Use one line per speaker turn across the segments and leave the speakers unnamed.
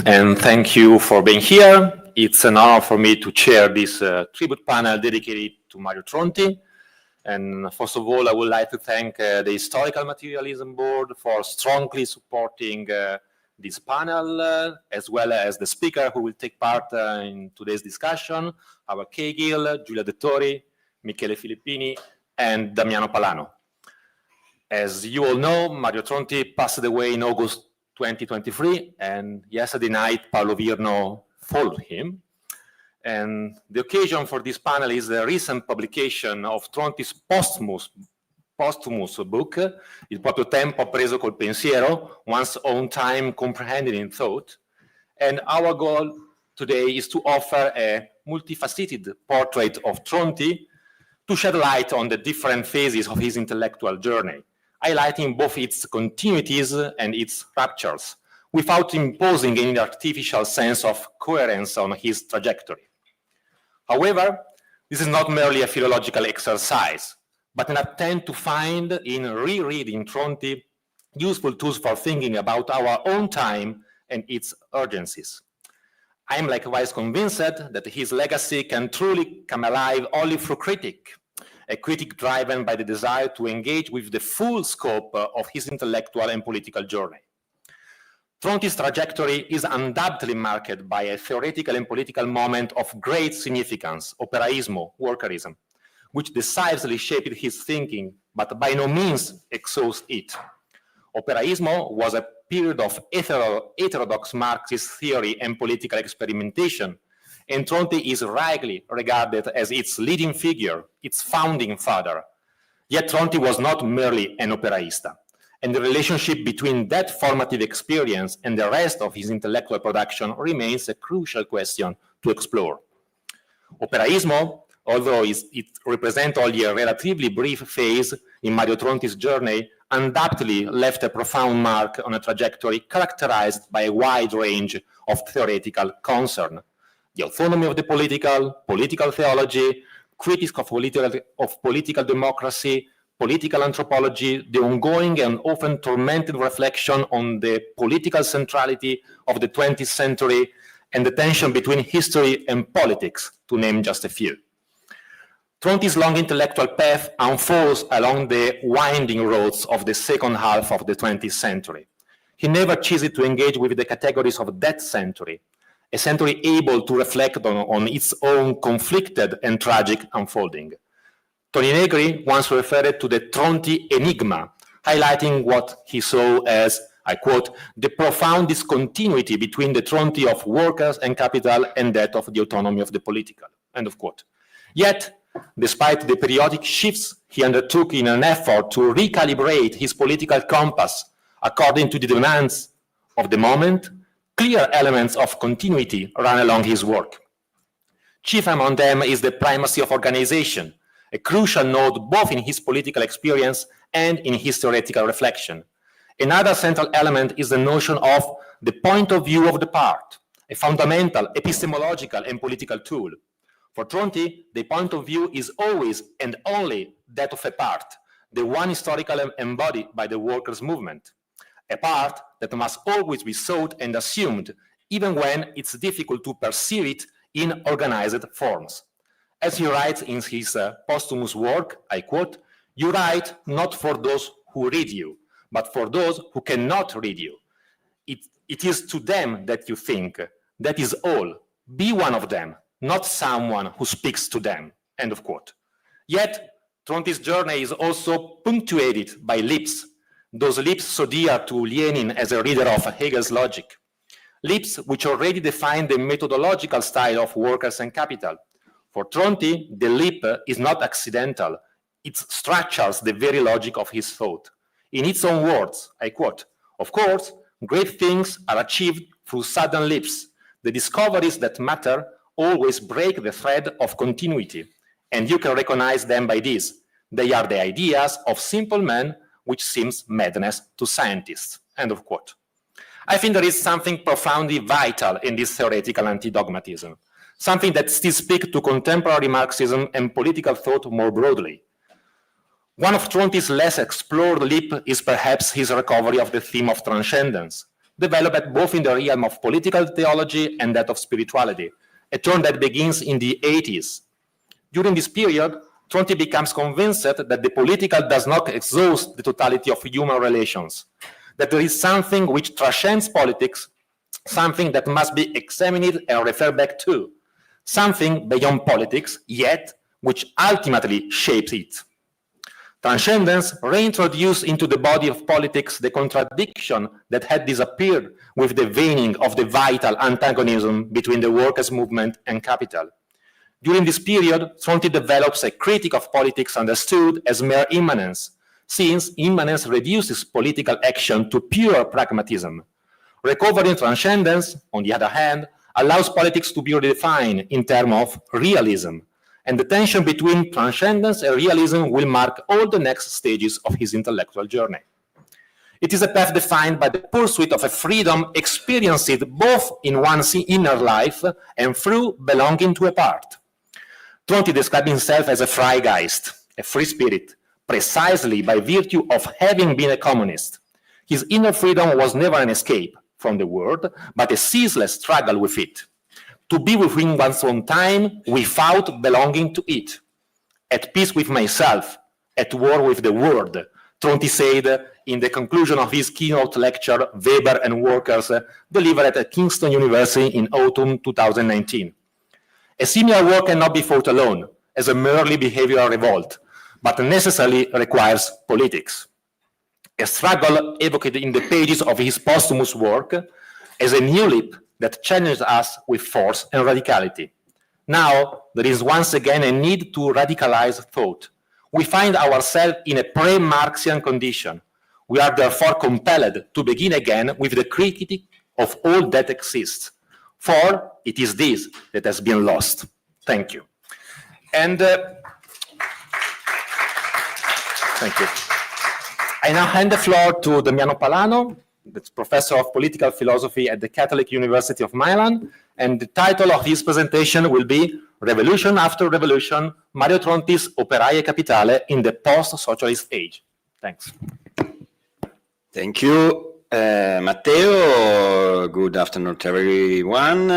and thank you for being here. It's an honor for me to chair this tribute panel dedicated to Mario Tronti. And first of all, I would like to thank the Historical Materialism Board for strongly supporting this panel, as well as the speaker who will take part in today's discussion, our Caygill, Giulia Dettori, Michele Filippini, and Damiana Palano. As you all know, Mario Tronti passed away in August 2023, and yesterday night, Paolo Virno followed him. And the occasion for this panel is the recent publication of Tronti's posthumous book, Il proprio tempo appreso col pensiero, One's Own Time Comprehended in Thought. And our goal today is to offer a multifaceted portrait of Tronti to shed light on the different phases of his intellectual journey, highlighting both its continuities and its ruptures, without imposing any artificial sense of coherence on his trajectory. However, this is not merely a philological exercise, but an attempt to find in rereading Tronti useful tools for thinking about our own time and its urgencies. I am likewise convinced that his legacy can truly come alive only through a critic driven by the desire to engage with the full scope of his intellectual and political journey. Tronti's trajectory is undoubtedly marked by a theoretical and political moment of great significance, operaismo, workerism, which decisively shaped his thinking, but by no means exhausts it. Operaismo was a period of heterodox Marxist theory and political experimentation, and Tronti is rightly regarded as its leading figure, its founding father. Yet Tronti was not merely an operaista, and the relationship between that formative experience and the rest of his intellectual production remains a crucial question to explore. Operaismo, although it represents only a relatively brief phase in Mario Tronti's journey, undoubtedly left a profound mark on a trajectory characterized by a wide range of theoretical concern. The autonomy of the political theology, critics of political democracy, political anthropology, the ongoing and often tormented reflection on the political centrality of the 20th century, and the tension between history and politics, to name just a few. Tronti's long intellectual path unfolds along the winding roads of the second half of the 20th century. He never ceased to engage with the categories of that century, a century able to reflect on its own conflicted and tragic unfolding. Tony Negri once referred to the Tronti enigma, highlighting what he saw as, I quote, the profound discontinuity between the Tronti of workers and capital and that of the autonomy of the political, end of quote. Yet, despite the periodic shifts he undertook in an effort to recalibrate his political compass according to the demands of the moment, clear elements of continuity run along his work. Chief among them is the primacy of organization, a crucial node both in his political experience and in his theoretical reflection. Another central element is the notion of the point of view of the part, a fundamental epistemological and political tool. For Tronti, the point of view is always and only that of a part, the one historically embodied by the workers' movement, a part that must always be sought and assumed, even when it's difficult to perceive it in organized forms. As he writes in his posthumous work, I quote, "You write not for those who read you, but for those who cannot read you. It is to them that you think. That is all. Be one of them, not someone who speaks to them," end of quote. Yet, Tronti's journey is also punctuated by leaps, those leaps so dear to Lenin as a reader of Hegel's logic. Leaps which already define the methodological style of workers and capital. For Tronti, the leap is not accidental. It structures the very logic of his thought. In its own words, I quote, "Of course, great things are achieved through sudden leaps. The discoveries that matter always break the thread of continuity, and you can recognize them by this. They are the ideas of simple men, which seems madness to scientists," end of quote. I think there is something profoundly vital in this theoretical anti-dogmatism, something that still speaks to contemporary Marxism and political thought more broadly. One of Tronti's less explored leap is perhaps his recovery of the theme of transcendence, developed both in the realm of political theology and that of spirituality, a turn that begins in the 80s. During this period, Tronti becomes convinced that the political does not exhaust the totality of human relations, that there is something which transcends politics, something that must be examined and referred back to, something beyond politics, yet which ultimately shapes it. Transcendence reintroduced into the body of politics the contradiction that had disappeared with the waning of the vital antagonism between the workers' movement and capital. During this period, Tronti develops a critique of politics understood as mere immanence, since immanence reduces political action to pure pragmatism. Recovering transcendence, on the other hand, allows politics to be redefined in terms of realism, and the tension between transcendence and realism will mark all the next stages of his intellectual journey. It is a path defined by the pursuit of a freedom experienced both in one's inner life and through belonging to a part. Tronti described himself as a Freigeist, a free spirit, precisely by virtue of having been a communist. His inner freedom was never an escape from the world, but a ceaseless struggle with it, to be within one's own time without belonging to it. At peace with myself, at war with the world, Tronti said in the conclusion of his keynote lecture, Weber and Workers, delivered at Kingston University in autumn 2019. A similar work cannot be fought alone, as a merely behavioral revolt, but necessarily requires politics. A struggle evoked in the pages of his posthumous work as a new leap that challenged us with force and radicality. Now, there is once again a need to radicalize thought. We find ourselves in a pre-Marxian condition. We are therefore compelled to begin again with the critique of all that exists, for it is this that has been lost. Thank you. And thank you. I now hand the floor to Damiana Palano, that's professor of political philosophy at the Catholic University of Milan, and the title of his presentation will be Revolution After Revolution, Mario Tronti's Operai e Capitale in the Post-socialist Age. Thanks.
Thank you, Matteo. Good afternoon to everyone.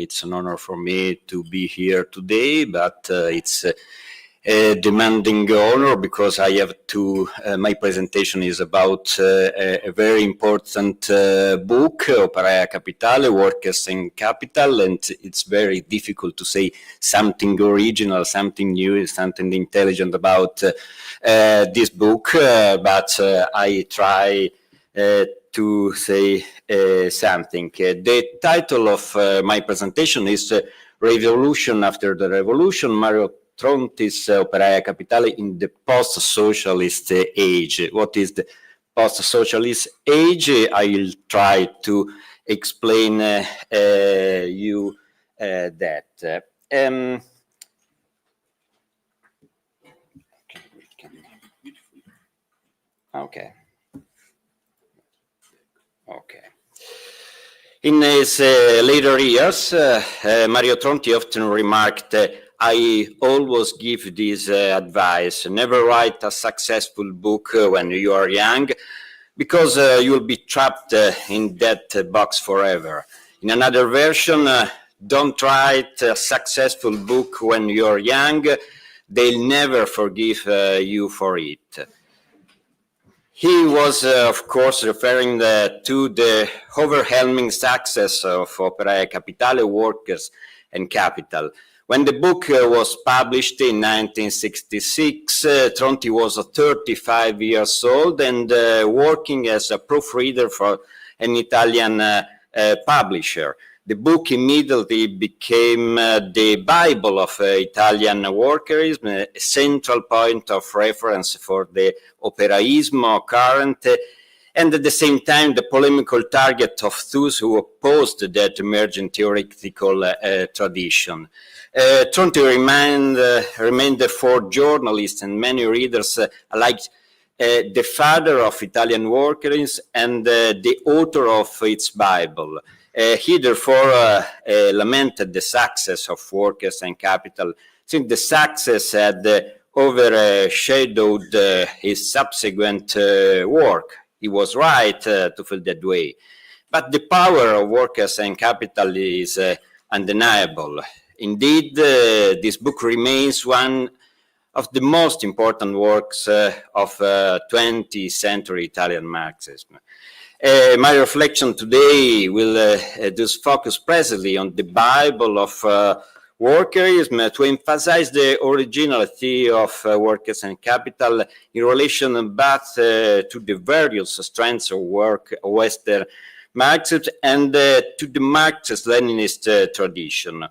It's an honor for me to be here today, but it's a demanding honor because I have to, my presentation is about a very important book, Operai e Capitale, Workers and Capital, and it's very difficult to say something original, something new, something intelligent about this book, but I try to say something. The title of my presentation is Revolution After the Revolution, Mario Tronti's Operai e Capitale in the Post-socialist Age. What is the Post-socialist Age? I'll try to explain you that. Okay. In his later years, Mario Tronti often remarked, I always give this advice, never write a successful book when you are young, because you'll be trapped in that box forever. In another version, don't write a successful book when you're young, they'll never forgive you for it. He was, of course, referring to the overwhelming success of Operai e Capitale, Workers and Capital. When the book was published in 1966, Tronti was 35 years old and working as a proofreader for an Italian publisher. The book immediately became the Bible of Italian workerism, a central point of reference for the operaismo current, and at the same time the polemical target of those who opposed that emerging theoretical tradition. Tronti remained for journalists and many readers alike the father of Italian workerism and the author of its Bible. He therefore lamented the success of Workers and Capital, since the success had overshadowed his subsequent work. he was right to feel that way. But the power of workers and capital is undeniable. Indeed, this book remains one of the most important works of 20th century Italian Marxism. My reflection today will just focus precisely on the Bible of workerism to emphasize the originality of workers and capital in relation both to the various strengths of work of Western Marxism and to the Marxist-Leninist tradition.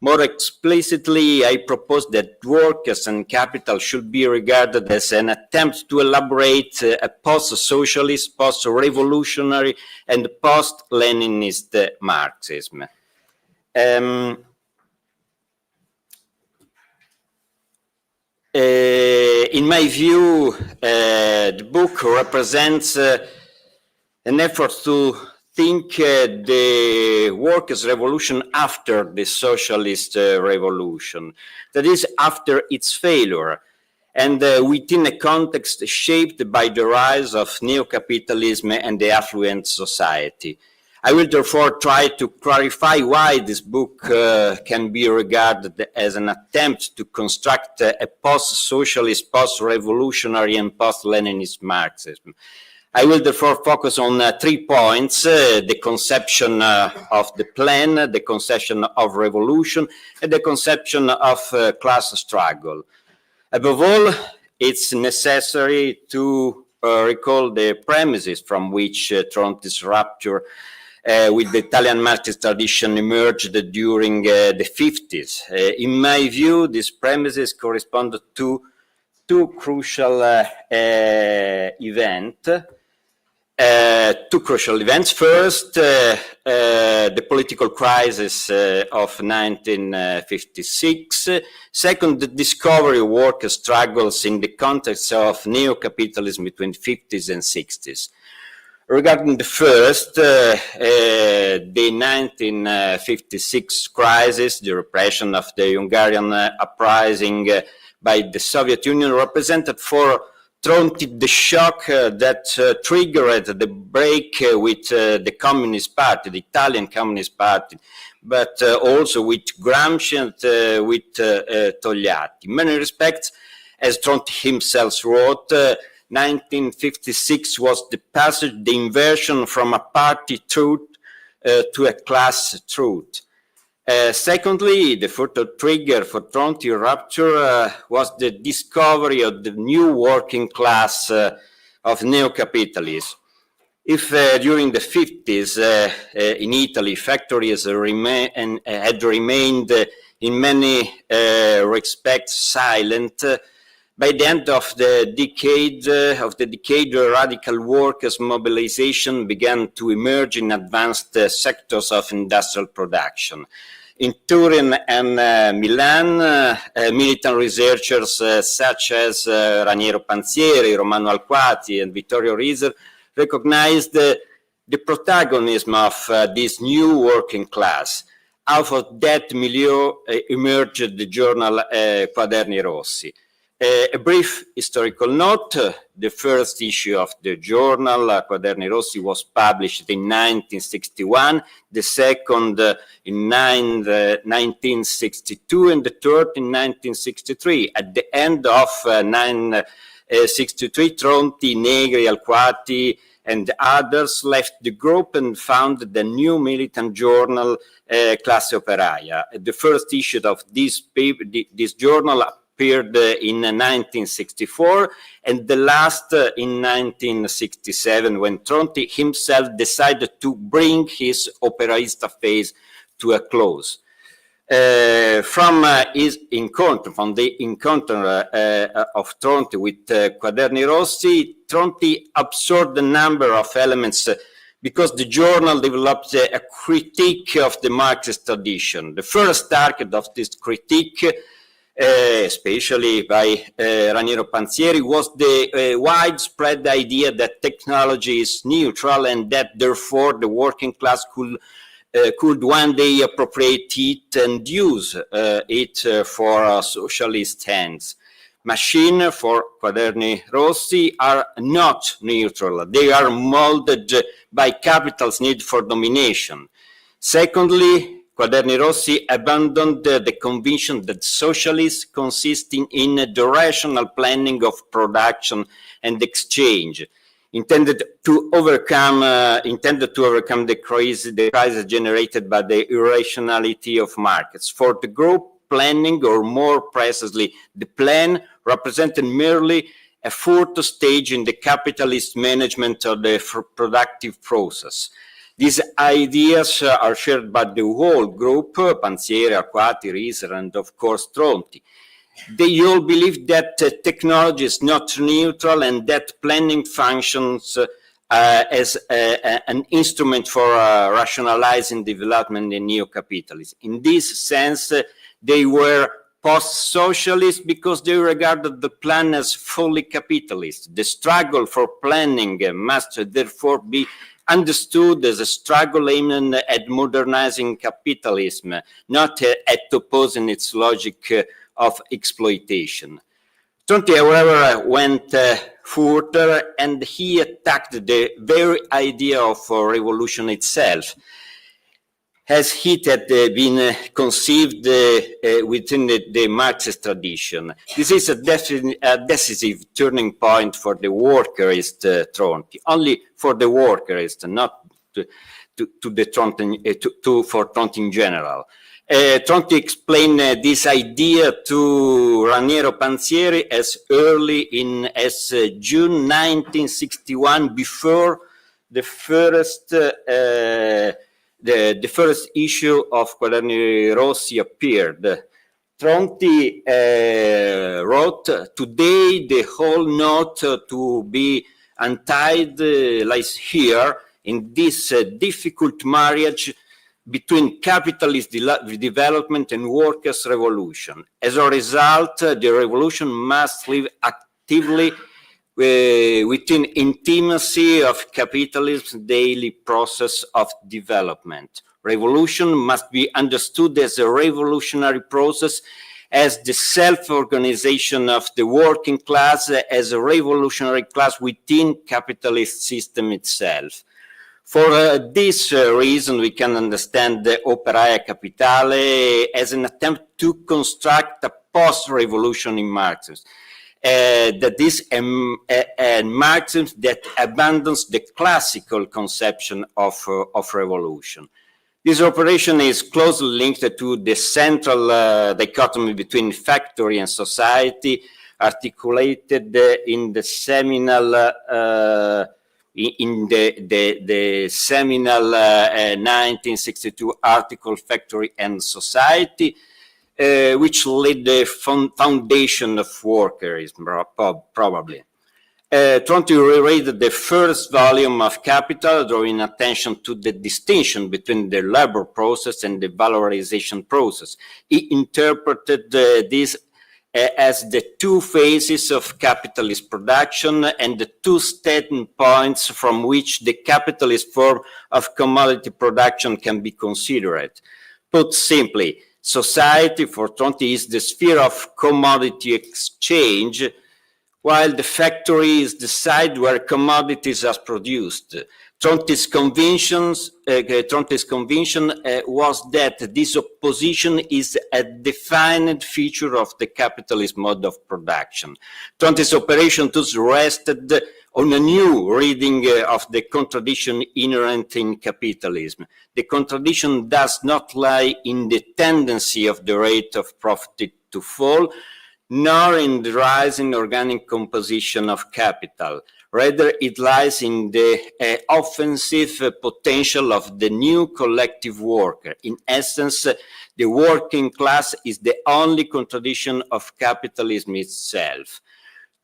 More explicitly, I propose that workers and capital should be regarded as an attempt to elaborate a post-socialist, post-revolutionary, and post-Leninist Marxism. In my view, the book represents an effort to think the workers' revolution after the socialist revolution, that is, after its failure, and within a context shaped by the rise of neo-capitalism and the affluent society. I will therefore try to clarify why this book can be regarded as an attempt to construct a post-socialist, post-revolutionary, and post-Leninist Marxism. I will therefore focus on 3 points, the conception of the plan, the conception of revolution, and the conception of class struggle. Above all, it's necessary to recall the premises from which Tronti's rupture with the Italian Marxist tradition emerged during the 50s. In my view, these premises correspond to 2 crucial events. First, the political crisis of 1956. Second, the discovery of worker struggles in the context of neo-capitalism between 50s and 60s. Regarding the first, the 1956 crisis, the repression of the Hungarian uprising by the Soviet Union, represented for Tronti the shock that triggered the break with the Communist Party, the Italian Communist Party, but also with Gramsci and with Togliatti. In many respects, as Tronti himself wrote, 1956 was the passage, the inversion from a party truth to a class truth. Secondly, the further trigger for Tronti rupture was the discovery of the new working class of neo-capitalism. If during the 50s in Italy factories had remained in many respects silent, by the end of the decade, radical workers' mobilization began to emerge in advanced sectors of industrial production. In Turin and Milan, militant researchers such as Raniero Panzieri, Romano Alquati, and Vittorio Rieser recognized the protagonism of this new working class. Out of that milieu emerged the journal Quaderni Rossi. A brief historical note, the first issue of the journal, Quaderni Rossi, was published in 1961, the second in 1962, and the third in 1963. At the end of 1963, Tronti, Negri, Alquati, and others left the group and founded the new militant journal, Classe Operaia. The first issue of this journal appeared in 1964, and the last in 1967, when Tronti himself decided to bring his operaista phase to a close. From the encounter of Tronti with Quaderni Rossi, Tronti absorbed a number of elements because the journal developed a critique of the Marxist tradition. The first target of this critique, especially by Raniero Panzieri, was the widespread idea that technology is neutral and that therefore the working class could one day appropriate it and use it for socialist ends. machine for Quaderni Rossi are not neutral. They are molded by capital's need for domination. Secondly, Quaderni Rossi abandoned the conviction that socialism consisting in the rational planning of production and exchange, intended to overcome the crisis generated by the irrationality of markets. For the group, planning, or more precisely, the plan, represented merely a fourth stage in the capitalist management of the productive process. These ideas are shared by the whole group, Panzieri, Arquati, Rieser, and of course Tronti. They all believe that technology is not neutral and that planning functions as an instrument for rationalizing development in neo-capitalism. In this sense, they were post-socialist because they regarded the plan as fully capitalist. The struggle for planning must therefore be understood as a struggle aimed at modernizing capitalism, not at opposing its logic of exploitation. Tronti, however, went further, and he attacked the very idea of revolution itself, as it had been conceived within the Marxist tradition. This is a decisive turning point for the workerist Tronti, only for the workerist, not for Tronti in general. Tronti explained this idea to Raniero Panzieri as early as June 1961, before the first issue of Quaderni Rossi appeared. Tronti wrote, "Today the whole knot to be untied lies here in this difficult marriage between capitalist development and workers' revolution. As a result, the revolution must live actively within intimacy of capitalism's daily process of development. Revolution must be understood as a revolutionary process, as the self-organization of the working class, as a revolutionary class within capitalist system itself. For this reason, we can understand the Operai capitale as an attempt to construct a post-revolution in Marxism. That is a Marxism that abandons the classical conception of revolution. This operation is closely linked to the central dichotomy between factory and society, articulated in the seminal 1962 article "Factory and Society," which laid the foundation of workerism, probably. Tronti reread the first volume of Capital, drawing attention to the distinction between the labor process and the valorization process. He interpreted this as the two phases of capitalist production and the two starting points from which the capitalist form of commodity production can be considered. Put simply, society for Tronti is the sphere of commodity exchange, while the factory is the site where commodities are produced. Tronti's conviction was that this opposition is a defined feature of the capitalist mode of production. Tronti's operation thus rested on a new reading of the contradiction inherent in capitalism. The contradiction does not lie in the tendency of the rate of profit to fall, nor in the rising organic composition of capital. Rather, it lies in the offensive potential of the new collective worker. In essence, the working class is the only contradiction of capitalism itself.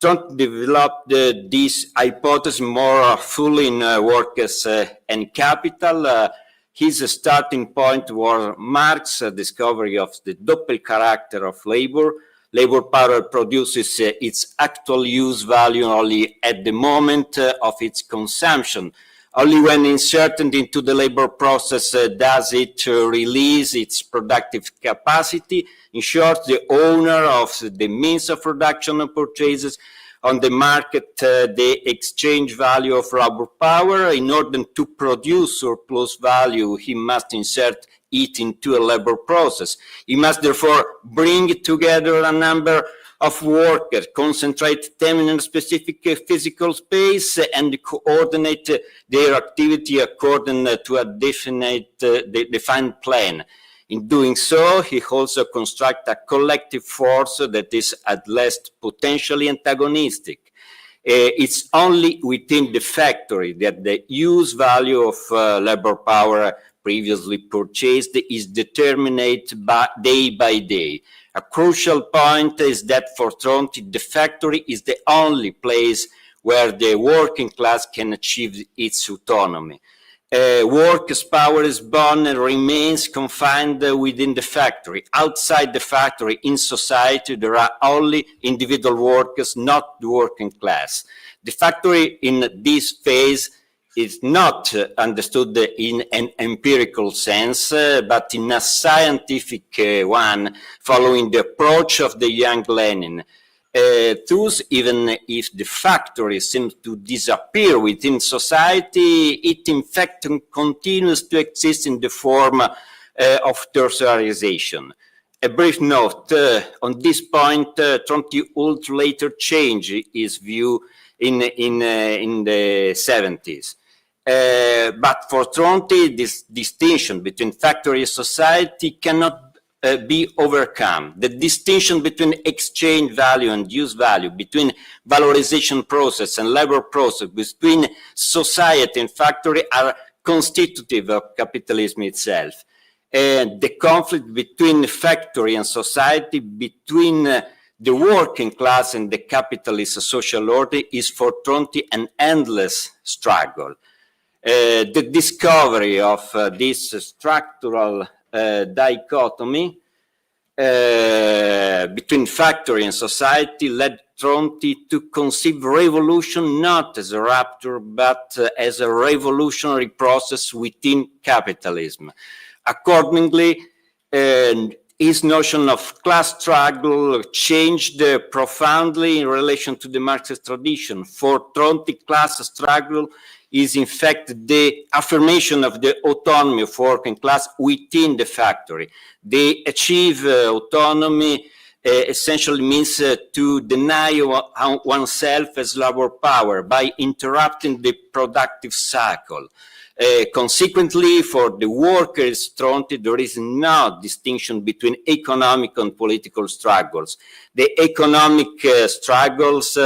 Tronti developed this hypothesis more fully in Workers and Capital. His starting point was Marx's discovery of the Doppelcharakter of labor. Labor power produces its actual use value only at the moment of its consumption Only when inserted into the labor process does it release its productive capacity. In short, the owner of the means of production and purchases on the market the exchange value of labor power. In order to produce surplus value, he must insert it into a labor process. He must therefore bring together a number of workers, concentrate them in a specific physical space, and coordinate their activity according to a defined plan. In doing so, he also constructs a collective force that is at least potentially antagonistic. It's only within the factory that the use value of labor power previously purchased is determined day by day. A crucial point is that for Tronti, the factory is the only place where the working class can achieve its autonomy. Workers' power is born and remains confined within the factory. Outside the factory, in society, there are only individual workers, not the working class. The factory in this phase is not understood in an empirical sense, but in a scientific one, following the approach of the young Lenin. Thus, even if the factory seems to disappear within society, it in fact continues to exist in the form of tertiarization. A brief note on this point, Tronti would later change his view in the 70s. But for Tronti, this distinction between factory and society cannot be overcome. The distinction between exchange value and use value, between valorization process and labor process, between society and factory are constitutive of capitalism itself. And the conflict between factory and society, between the working class and the capitalist social order is for Tronti an endless struggle. The discovery of this structural dichotomy between factory and society led Tronti to conceive revolution not as a rupture, but as a revolutionary process within capitalism. Accordingly, his notion of class struggle changed profoundly in relation to the Marxist tradition. For Tronti, class struggle is in fact the affirmation of the autonomy of working class within the factory. They achieve autonomy essentially means to deny oneself as labor power by interrupting the productive cycle. Consequently, for the workers, Tronti, there is no distinction between economic and political struggles. The economic struggles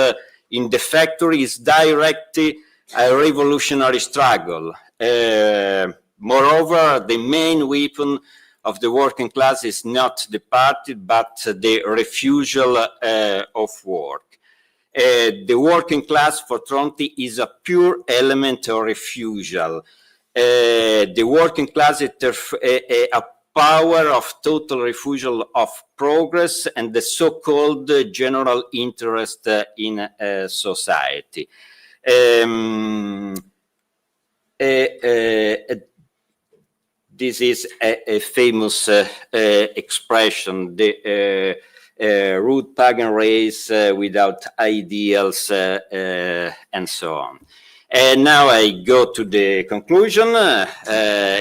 in the factory is directly a revolutionary struggle. Moreover, the main weapon of the working class is not the party, but the refusal of work. The working class for Tronti is a pure element of refusal. The working class is a power of total refusal of progress and the so-called general interest in society. This is a famous expression, the rude pagan race without ideals and so on. And now I go to the conclusion.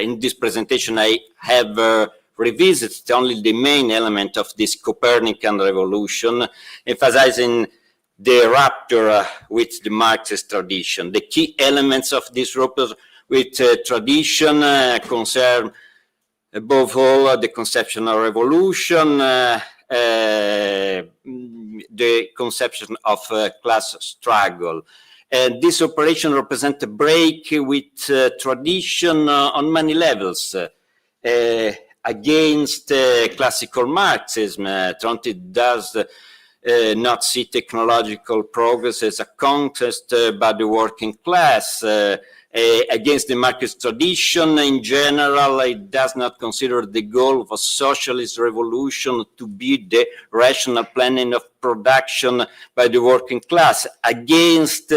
In this presentation, I have revisited only the main element of this Copernican revolution, emphasizing the rupture with the Marxist tradition. The key elements of this rupture with tradition concern, above all, the conception of revolution, the conception of class struggle. And this operation represents a break with tradition on many levels. Against classical Marxism, Tronti does not see technological progress as a contest by the working class. Against the Marxist tradition in general, it does not consider the goal of a socialist revolution to be the rational planning of production by the working class. Against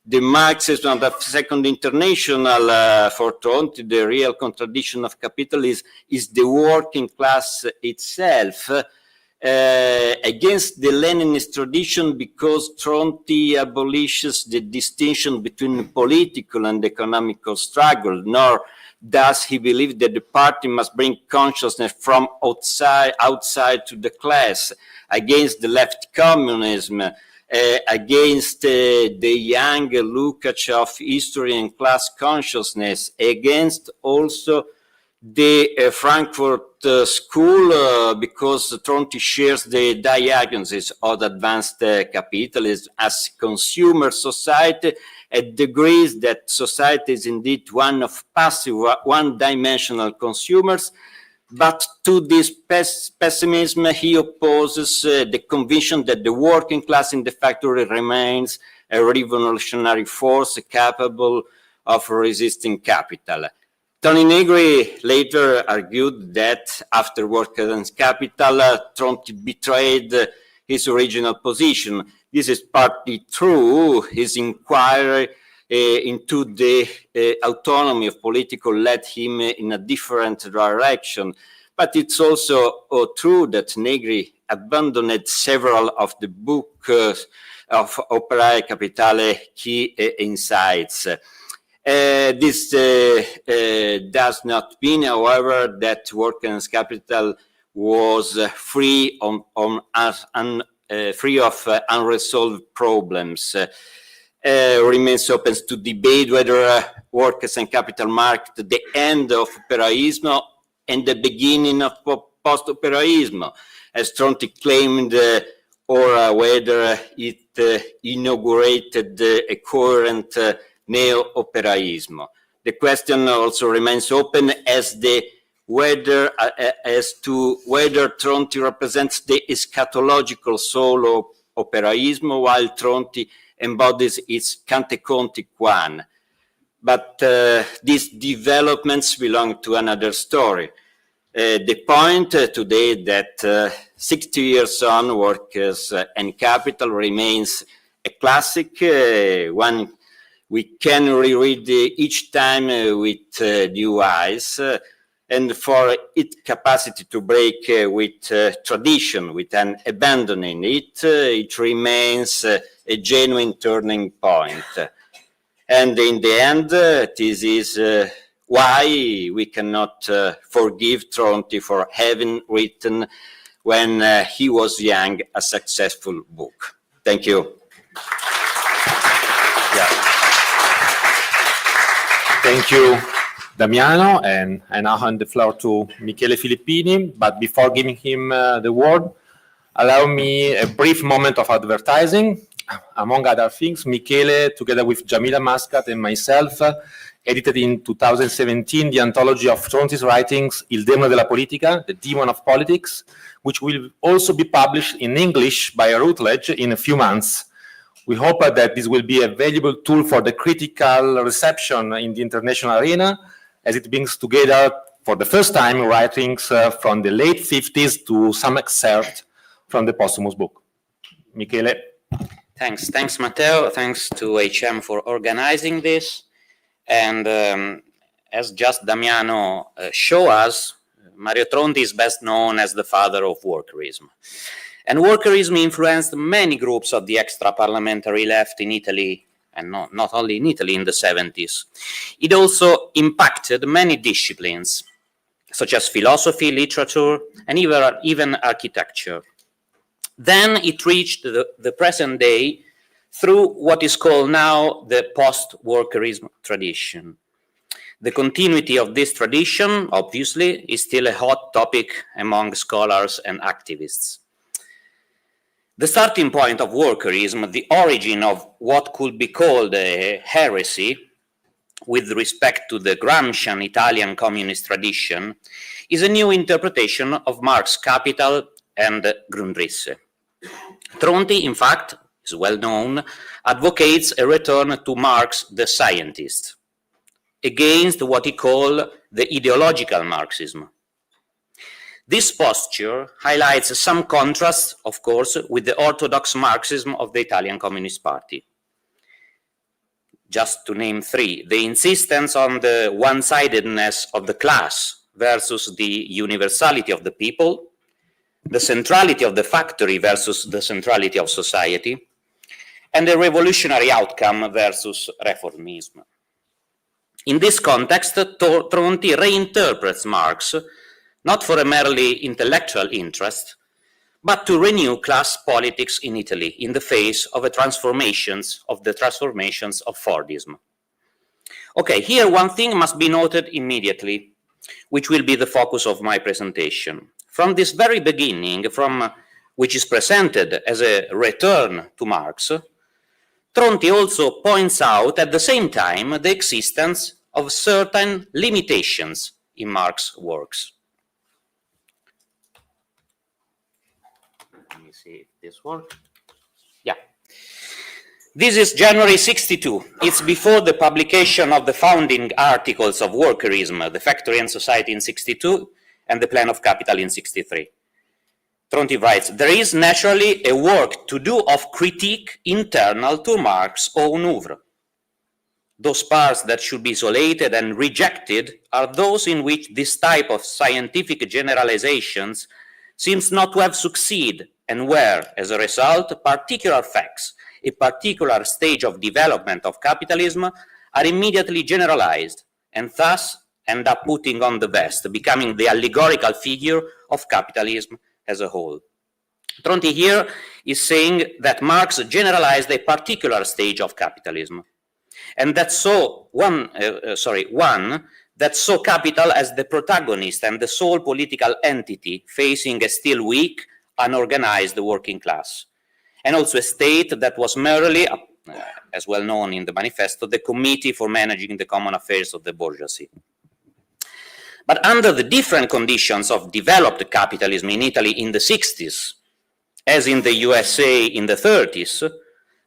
the Marxism of the Second International, for Tronti, the real contradiction of capitalism is the working class itself, against the Leninist tradition, because Tronti abolishes the distinction between political and economical struggle, nor does he believe that the party must bring consciousness from outside to the class, against the left communism, against the young Lukács of history and class consciousness, against also the Frankfurt School, because Tronti shares the diagnosis of advanced capitalism as consumer society, and agrees that society is indeed one of passive, one-dimensional consumers. But to this pessimism, he opposes the conviction that the working class in the factory remains a revolutionary force capable of resisting capital. Tony Negri later argued that after Workers' Capital, Tronti betrayed his original position. This is partly true. His inquiry into the autonomy of political led him in a different direction. But it's also true that Negri abandoned several of the books of Operai, Capitale, key insights. This does not mean, however, that Workers' Capital was free of unresolved problems. Remains open to debate whether Workers' and Capital marked the end of operaism and the beginning of post-operaism, as Tronti claimed, or whether it inaugurated a coherent neo-operaism. The question also remains open as to whether Tronti represents the eschatological soul of operaism, while Tronti embodies its Canteconti quan. But these developments belong to another story. The point today that 60 years on, Workers and Capital remains a classic, one we can reread each time with new eyes, and for its capacity to break with tradition, with an abandoning it, it remains a genuine turning point. And in the end, this is why we cannot forgive Tronti for having written, when he was young, a successful book. Thank you.
Thank you, Damiano, and I now hand the floor to Michele Filippini. But before giving him the word, allow me a brief moment of advertising. Among other things, Michele, together with Jamila Mascat and myself, edited in 2017 the anthology of Tronti's writings, Il Demone della Politica, The Demon of Politics, which will also be published in English by Routledge in a few months. We hope that this will be a valuable tool for the critical reception in the international arena, as it brings together, for the first time, writings from the late 50s to some excerpt from the posthumous book. Michele.
Thanks, Matteo. Thanks to HM for organizing this. And as just Damiano showed us, Mario Tronti is best known as the father of workerism. And workerism influenced many groups of the extra-parliamentary left in Italy, and not only in Italy, in the 70s. It also impacted many disciplines, such as philosophy, literature, and even architecture. Then it reached the present day through what is called now the post-workerism tradition. The continuity of this tradition, obviously, is still a hot topic among scholars and activists. The starting point of workerism, the origin of what could be called a heresy with respect to the Gramscian Italian communist tradition, is a new interpretation of Marx's Capital and Grundrisse. Tronti, in fact, is well known, advocates a return to Marx the scientist, against what he called the ideological Marxism. This posture highlights some contrasts, of course, with the orthodox Marxism of the Italian Communist Party. just to name three: the insistence on the one-sidedness of the class versus the universality of the people, the centrality of the factory versus the centrality of society, and the revolutionary outcome versus reformism. In this context, Tronti reinterprets Marx not for a merely intellectual interest, but to renew class politics in Italy in the face of the transformations of Fordism. Okay, here one thing must be noted immediately, which will be the focus of my presentation. From this very beginning, which is presented as a return to Marx, Tronti also points out at the same time the existence of certain limitations in Marx's works. Let me see if this works. Yeah. This is January 62. It's before the publication of the founding articles of workerism, The Factory and Society in 62, and The Plan of Capital in 63. Tronti writes, there is naturally a work to do of critique internal to Marx's own oeuvre. Those parts that should be isolated and rejected are those in which this type of scientific generalizations seems not to have succeeded, and where, as a result, particular facts, a particular stage of development of capitalism are immediately generalized, and thus end up putting on the vest, becoming the allegorical figure of capitalism as a whole. Tronti here is saying that Marx generalized a particular stage of capitalism, and that one that saw capital as the protagonist and the sole political entity facing a still weak, unorganized working class, and also a state that was merely, as well known in the manifesto, the committee for managing the common affairs of the bourgeoisie. But under the different conditions of developed capitalism in Italy in the 60s, as in the USA in the 30s,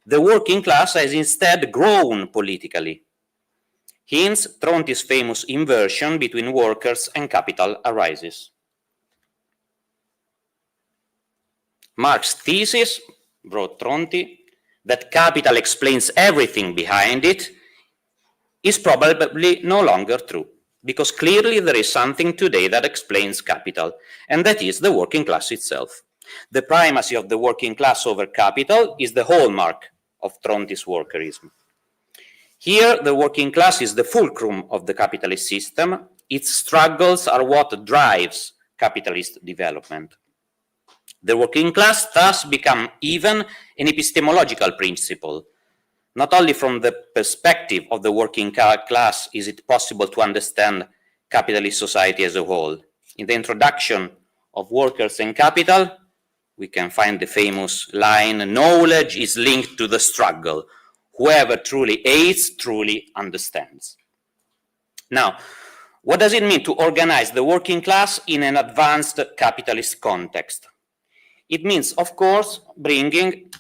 the working class has instead grown politically. Hence, Tronti's famous inversion between workers and capital arises. Marx's thesis, wrote Tronti, that capital explains everything behind it, is probably no longer true, because clearly there is something today that explains capital, and that is the working class itself. The primacy of the working class over capital is the hallmark of Tronti's workerism. Here, the working class is the fulcrum of the capitalist system. Its struggles are what drives capitalist development. The working class thus become even an epistemological principle. Not only from the perspective of the working class is it possible to understand capitalist society as a whole. In the introduction of Workers and Capital, we can find the famous line, knowledge is linked to the struggle. Whoever truly aids, truly understands. Now, what does it mean to organize the working class in an advanced capitalist context? It means, of course, bringing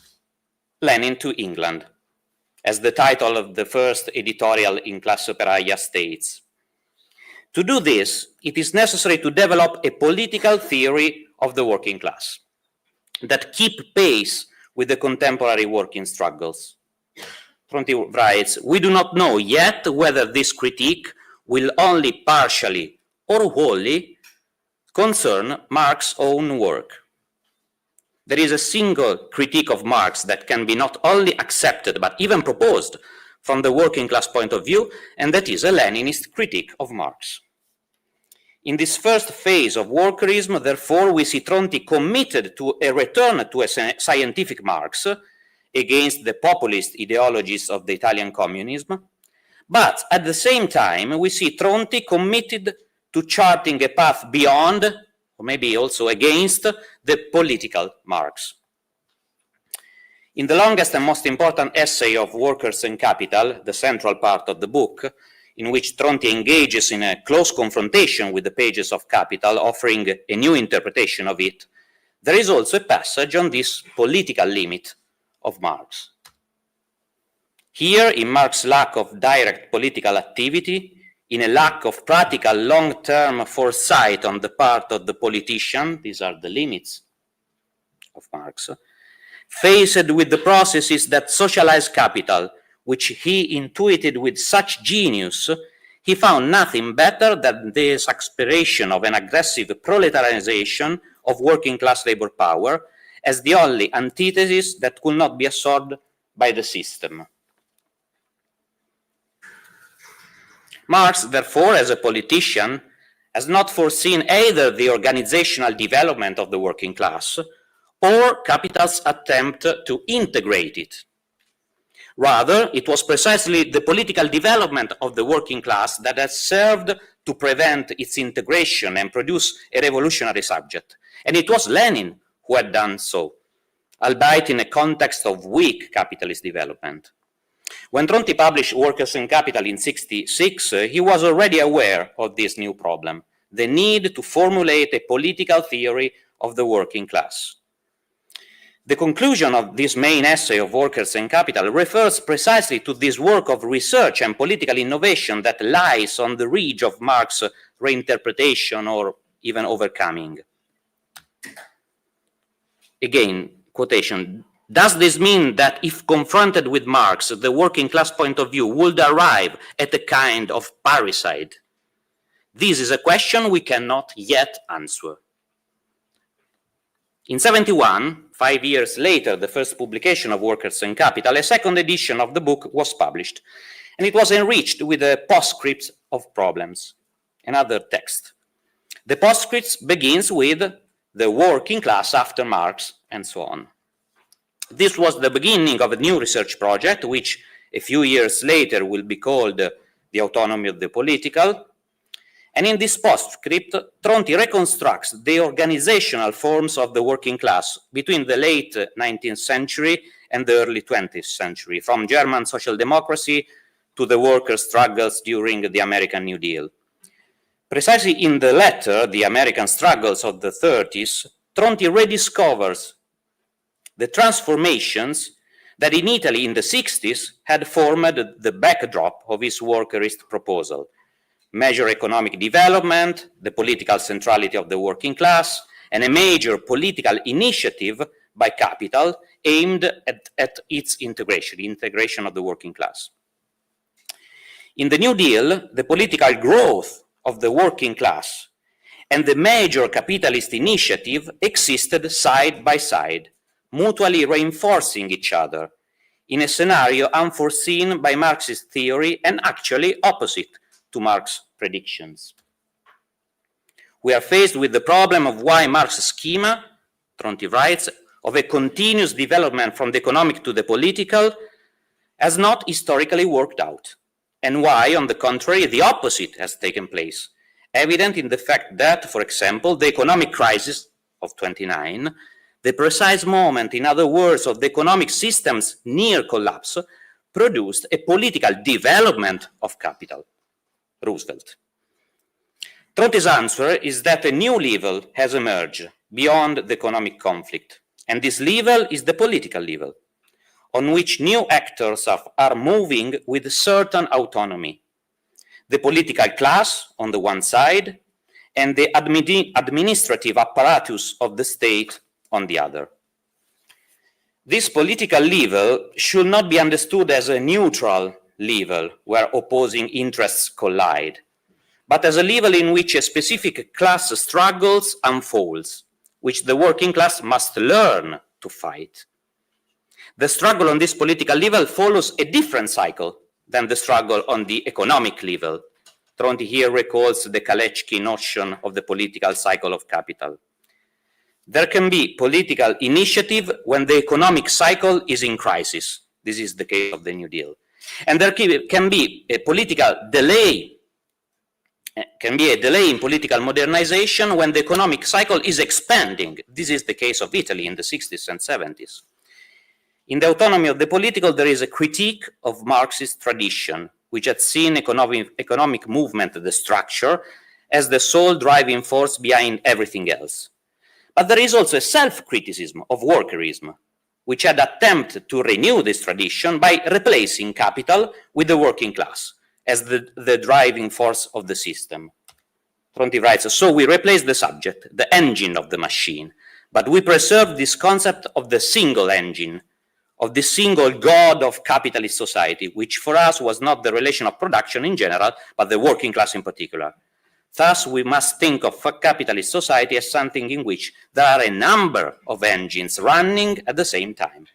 Lenin to England, as the title of the first editorial in Classe Operaia states. To do this, it is necessary to develop a political theory of the working class that keep pace with the contemporary working struggles. Tronti writes, we do not know yet whether this critique will only partially or wholly concern Marx's own work. There is a single critique of Marx that can be not only accepted but even proposed from the working class point of view, and that is a Leninist critique of Marx. In this first phase of workerism, therefore, we see Tronti committed to a return to a scientific Marx against the populist ideologies of the Italian communism, but at the same time, we see Tronti committed to charting a path beyond, or maybe also against, the political Marx. In the longest and most important essay of Workers and Capital, the central part of the book, in which Tronti engages in a close confrontation with the pages of Capital, offering a new interpretation of it, there is also a passage on this political limit of Marx. Here, in Marx's lack of direct political activity, in a lack of practical long-term foresight on the part of the politician, these are the limits of Marx, faced with the processes that socialize capital, which he intuited with such genius, he found nothing better than this aspiration of an aggressive proletarianization of working class labor power as the only antithesis that could not be absorbed by the system. Marx, therefore, as a politician, has not foreseen either the organizational development of the working class or capital's attempt to integrate it. Rather, it was precisely the political development of the working class that has served to prevent its integration and produce a revolutionary subject. And it was Lenin who had done so, albeit in a context of weak capitalist development. When Tronti published Workers and Capital in 1966, he was already aware of this new problem, the need to formulate a political theory of the working class. The conclusion of this main essay of Workers and Capital refers precisely to this work of research and political innovation that lies on the ridge of Marx's reinterpretation or even overcoming. Again, quotation, does this mean that if confronted with Marx, the working class point of view would arrive at a kind of parricide? This is a question we cannot yet answer. In 1971, 5 years later, the first publication of Workers and Capital, a second edition of the book was published, and it was enriched with a postscript of problems, another text. The postscript begins with the working class after Marx, and so on. This was the beginning of a new research project, which a few years later will be called The Autonomy of the Political. And in this postscript, Tronti reconstructs the organizational forms of the working class between the late 19th century and the early 20th century, from German social democracy to the worker struggles during the American New Deal. Precisely in the latter, the American struggles of the 30s, Tronti rediscovers the transformations that in Italy in the 60s had formed the backdrop of his workerist proposal. Major economic development, the political centrality of the working class, and a major political initiative by capital aimed at its integration, the integration of the working class. In the New Deal, the political growth of the working class and the major capitalist initiative existed side by side, mutually reinforcing each other, in a scenario unforeseen by Marxist theory and actually opposite to Marx's predictions. We are faced with the problem of why Marx's schema, Tronti writes, of a continuous development from the economic to the political has not historically worked out, and why, on the contrary, the opposite has taken place, evident in the fact that, for example, the economic crisis of 29, the precise moment, in other words, of the economic system's near collapse, produced a political development of capital. Roosevelt. Tronti's answer is that a new level has emerged beyond the economic conflict, and this level is the political level, on which new actors are moving with certain autonomy. The political class on the one side, and the administrative apparatus of the state on the other. This political level should not be understood as a neutral level where opposing interests collide, but as a level in which a specific class struggles unfolds, which the working class must learn to fight. The struggle on this political level follows a different cycle than the struggle on the economic level. Tronti here recalls the Kalecki notion of the political cycle of capital. There can be political initiative when the economic cycle is in crisis. This is the case of the New Deal. And there can be a political delay, in political modernization when the economic cycle is expanding. This is the case of Italy in the 60s and 70s. In the Autonomy of the Political, there is a critique of Marxist tradition, which had seen economic movement, the structure, as the sole driving force behind everything else. But there is also a self-criticism of workerism, which had attempted to renew this tradition by replacing capital with the working class as the driving force of the system. Tronti writes, so we replace the subject, the engine of the machine, but we preserve this concept of the single engine, of the single god of capitalist society, which for us was not the relation of production in general, but the working class in particular. Thus, we must think of a capitalist society as something in which there are a number of engines running at the same time.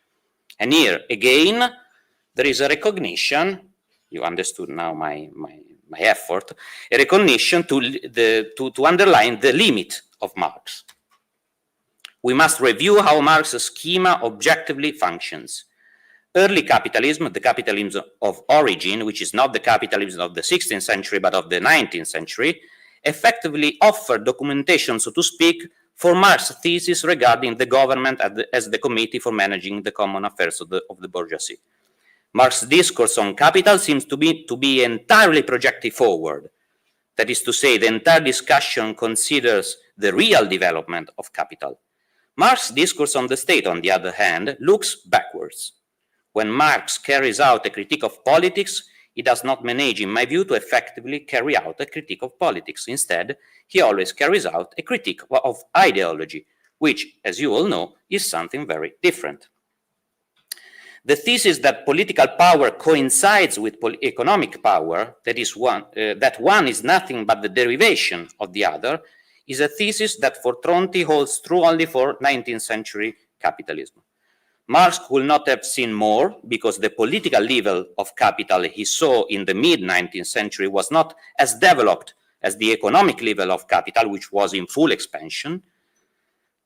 And here, again, there is a recognition, you understood now my effort, a recognition to underline the limit of Marx. We must review how Marx's schema objectively functions. Early capitalism, the capitalism of origin, which is not the capitalism of the 16th century, but of the 19th century, effectively offered documentation, so to speak, for Marx's thesis regarding the government as the committee for managing the common affairs of the bourgeoisie. Marx's discourse on capital seems to be entirely projected forward. That is to say, the entire discussion considers the real development of capital. Marx's discourse on the state, on the other hand, looks backwards. When Marx carries out a critique of politics, he does not manage, in my view, to effectively carry out a critique of politics. Instead, he always carries out a critique of ideology, which, as you all know, is something very different. The thesis that political power coincides with economic power, that one is nothing but the derivation of the other, is a thesis that for Tronti holds true only for 19th century capitalism. Marx could not have seen more because the political level of capital he saw in the mid-19th century was not as developed as the economic level of capital, which was in full expansion.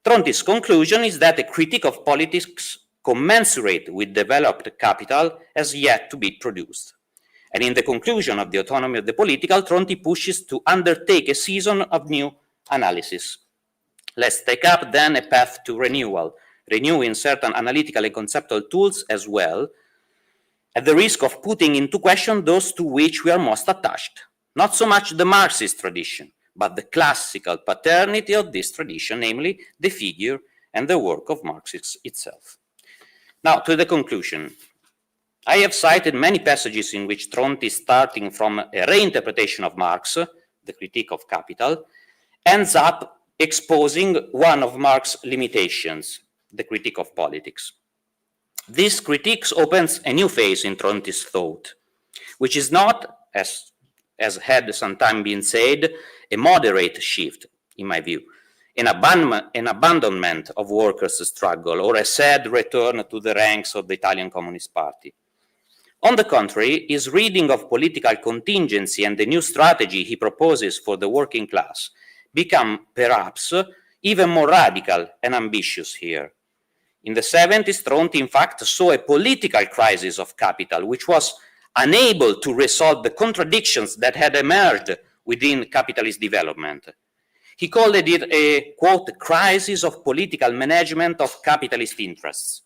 Tronti's conclusion is that a critique of politics commensurate with developed capital has yet to be produced. And in the conclusion of the autonomy of the political, Tronti pushes to undertake a season of new analysis. Let's take up then a path to renewal, renewing certain analytical and conceptual tools as well, at the risk of putting into question those to which we are most attached. Not so much the Marxist tradition, but the classical paternity of this tradition, namely the figure and the work of Marx itself. Now, to the conclusion. I have cited many passages in which Tronti, starting from a reinterpretation of Marx, the critique of capital, ends up exposing one of Marx's limitations, the critique of politics. This critique opens a new phase in Tronti's thought, which is not, as had sometimes been said, a moderate shift, in my view, an abandonment of workers' struggle, or a sad return to the ranks of the Italian Communist Party. On the contrary, his reading of political contingency and the new strategy he proposes for the working class become, perhaps, even more radical and ambitious here. In the 70s, Tronti, in fact, saw a political crisis of capital, which was unable to resolve the contradictions that had emerged within capitalist development. He called it a, quote, crisis of political management of capitalist interests.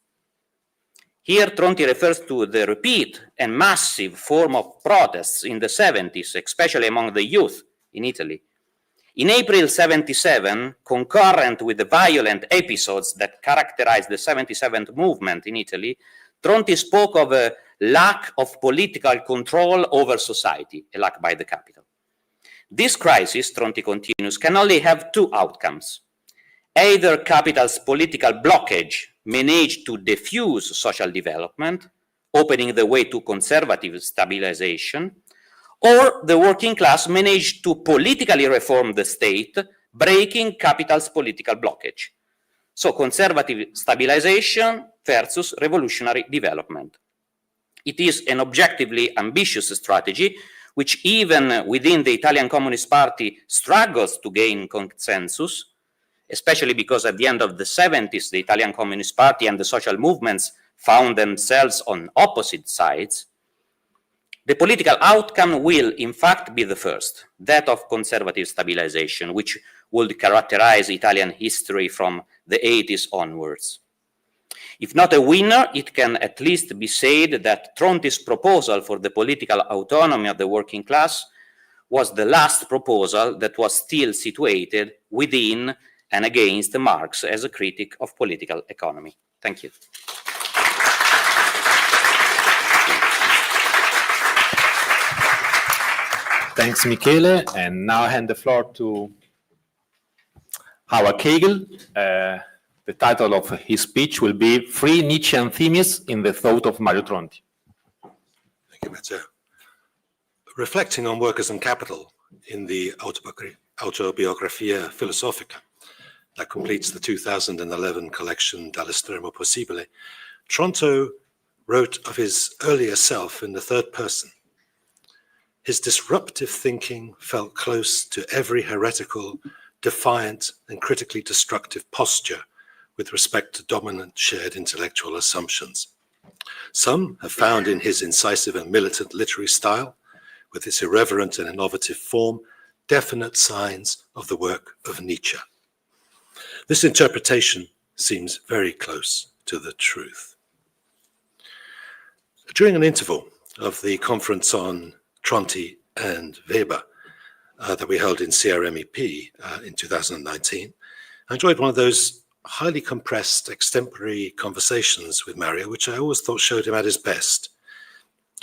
Here, Tronti refers to the repeat and massive form of protests in the 70s, especially among the youth in Italy. In April 77, concurrent with the violent episodes that characterized the 77 movement in Italy, Tronti spoke of a lack of political control over society, a lack by the capital. This crisis, Tronti continues, can only have two outcomes. Either capital's political blockage managed to diffuse social development, opening the way to conservative stabilization, or the working class managed to politically reform the state, breaking capital's political blockage. So conservative stabilization versus revolutionary development. It is an objectively ambitious strategy, which even within the Italian Communist Party struggles to gain consensus, especially because at the end of the 70s, the Italian Communist Party and the social movements found themselves on opposite sides. The political outcome will, in fact, be the first, that of conservative stabilization, which would characterize Italian history from the 80s onwards. If not a winner, it can at least be said that Tronti's proposal for the political autonomy of the working class was the last proposal that was still situated within and against Marx as a critic of political economy. Thank you.
Thanks, Michele. And now I hand the floor to Howard Caygill, The title of his speech will be Three Nietzschean Themes in the Thought of Mario Tronti.
Thank you, Matteo. Reflecting on workers and capital in the Autobiografia Filosofica that completes the 2011 collection Dall'estremo possibile, Tronto wrote of his earlier self in the third person. His disruptive thinking felt close to every heretical, defiant, and critically destructive posture with respect to dominant shared intellectual assumptions. Some have found in his incisive and militant literary style, with its irreverent and innovative form, definite signs of the work of Nietzsche. This interpretation seems very close to the truth. During an interval of the conference on Tronti and Weber that we held in CRMEP in 2019, I enjoyed one of those highly compressed extemporary conversations with Mario, which I always thought showed him at his best.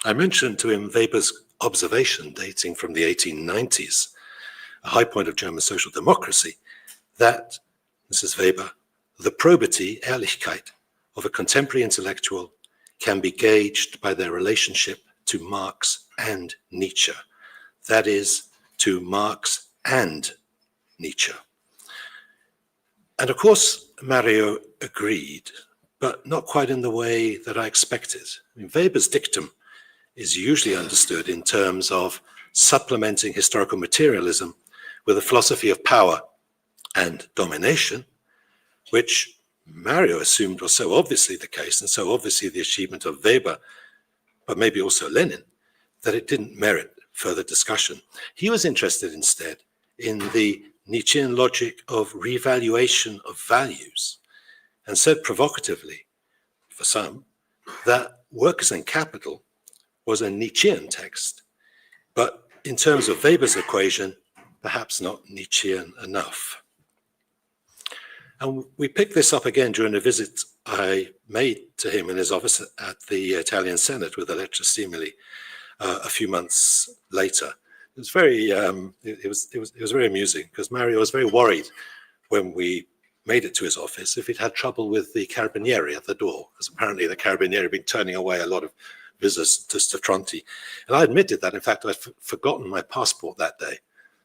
I mentioned to him Weber's observation dating from the 1890s, a high point of German social democracy, that, this is Weber, the probity, Ehrlichkeit, of a contemporary intellectual can be gauged by their relationship to Marx and Nietzsche. That is, to Marx and Nietzsche. And of course, Mario agreed, but not quite in the way that I expected. I mean, Weber's dictum is usually understood in terms of supplementing historical materialism with a philosophy of power and domination, which Mario assumed was so obviously the case and so obviously the achievement of Weber, but maybe also Lenin, that it didn't merit further discussion. He was interested instead in the Nietzschean logic of revaluation of values, and said provocatively, for some, that Workers and Capital was a Nietzschean text, but in terms of Weber's equation, perhaps not Nietzschean enough. And we picked this up again during a visit I made to him in his office at the Italian Senate with Electra Stimuli a few months later. It was very, it was very amusing because Mario was very worried when we made it to his office if he'd had trouble with the Carabinieri at the door, because apparently the Carabinieri had been turning away a lot of visitors to Tronti. And I admitted that, in fact, I'd forgotten my passport that day.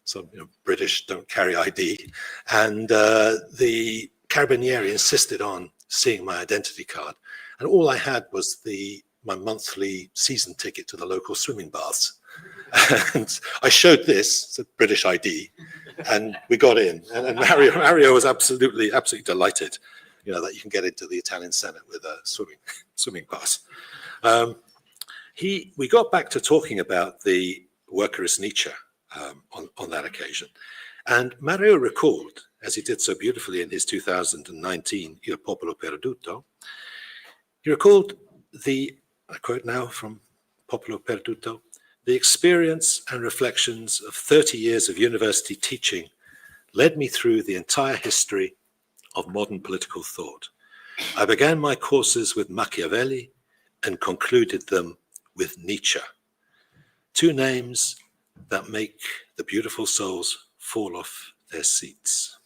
So, British don't carry ID. And the Carabinieri insisted on seeing my identity card. And all I had was my monthly season ticket to the local swimming baths. And I showed this, it's a British ID, and we got in. And Mario was absolutely delighted, that you can get into the Italian Senate with a swimming pass. We got back to talking about the worker as Nietzsche on that occasion. And Mario recalled, as he did so beautifully in his 2019 Il Popolo Perduto, he recalled I quote now from Popolo Perduto, the experience and reflections of 30 years of university teaching led me through the entire history of modern political thought. I began my courses with Machiavelli and concluded them with Nietzsche. Two names that make the beautiful souls fall off their seats.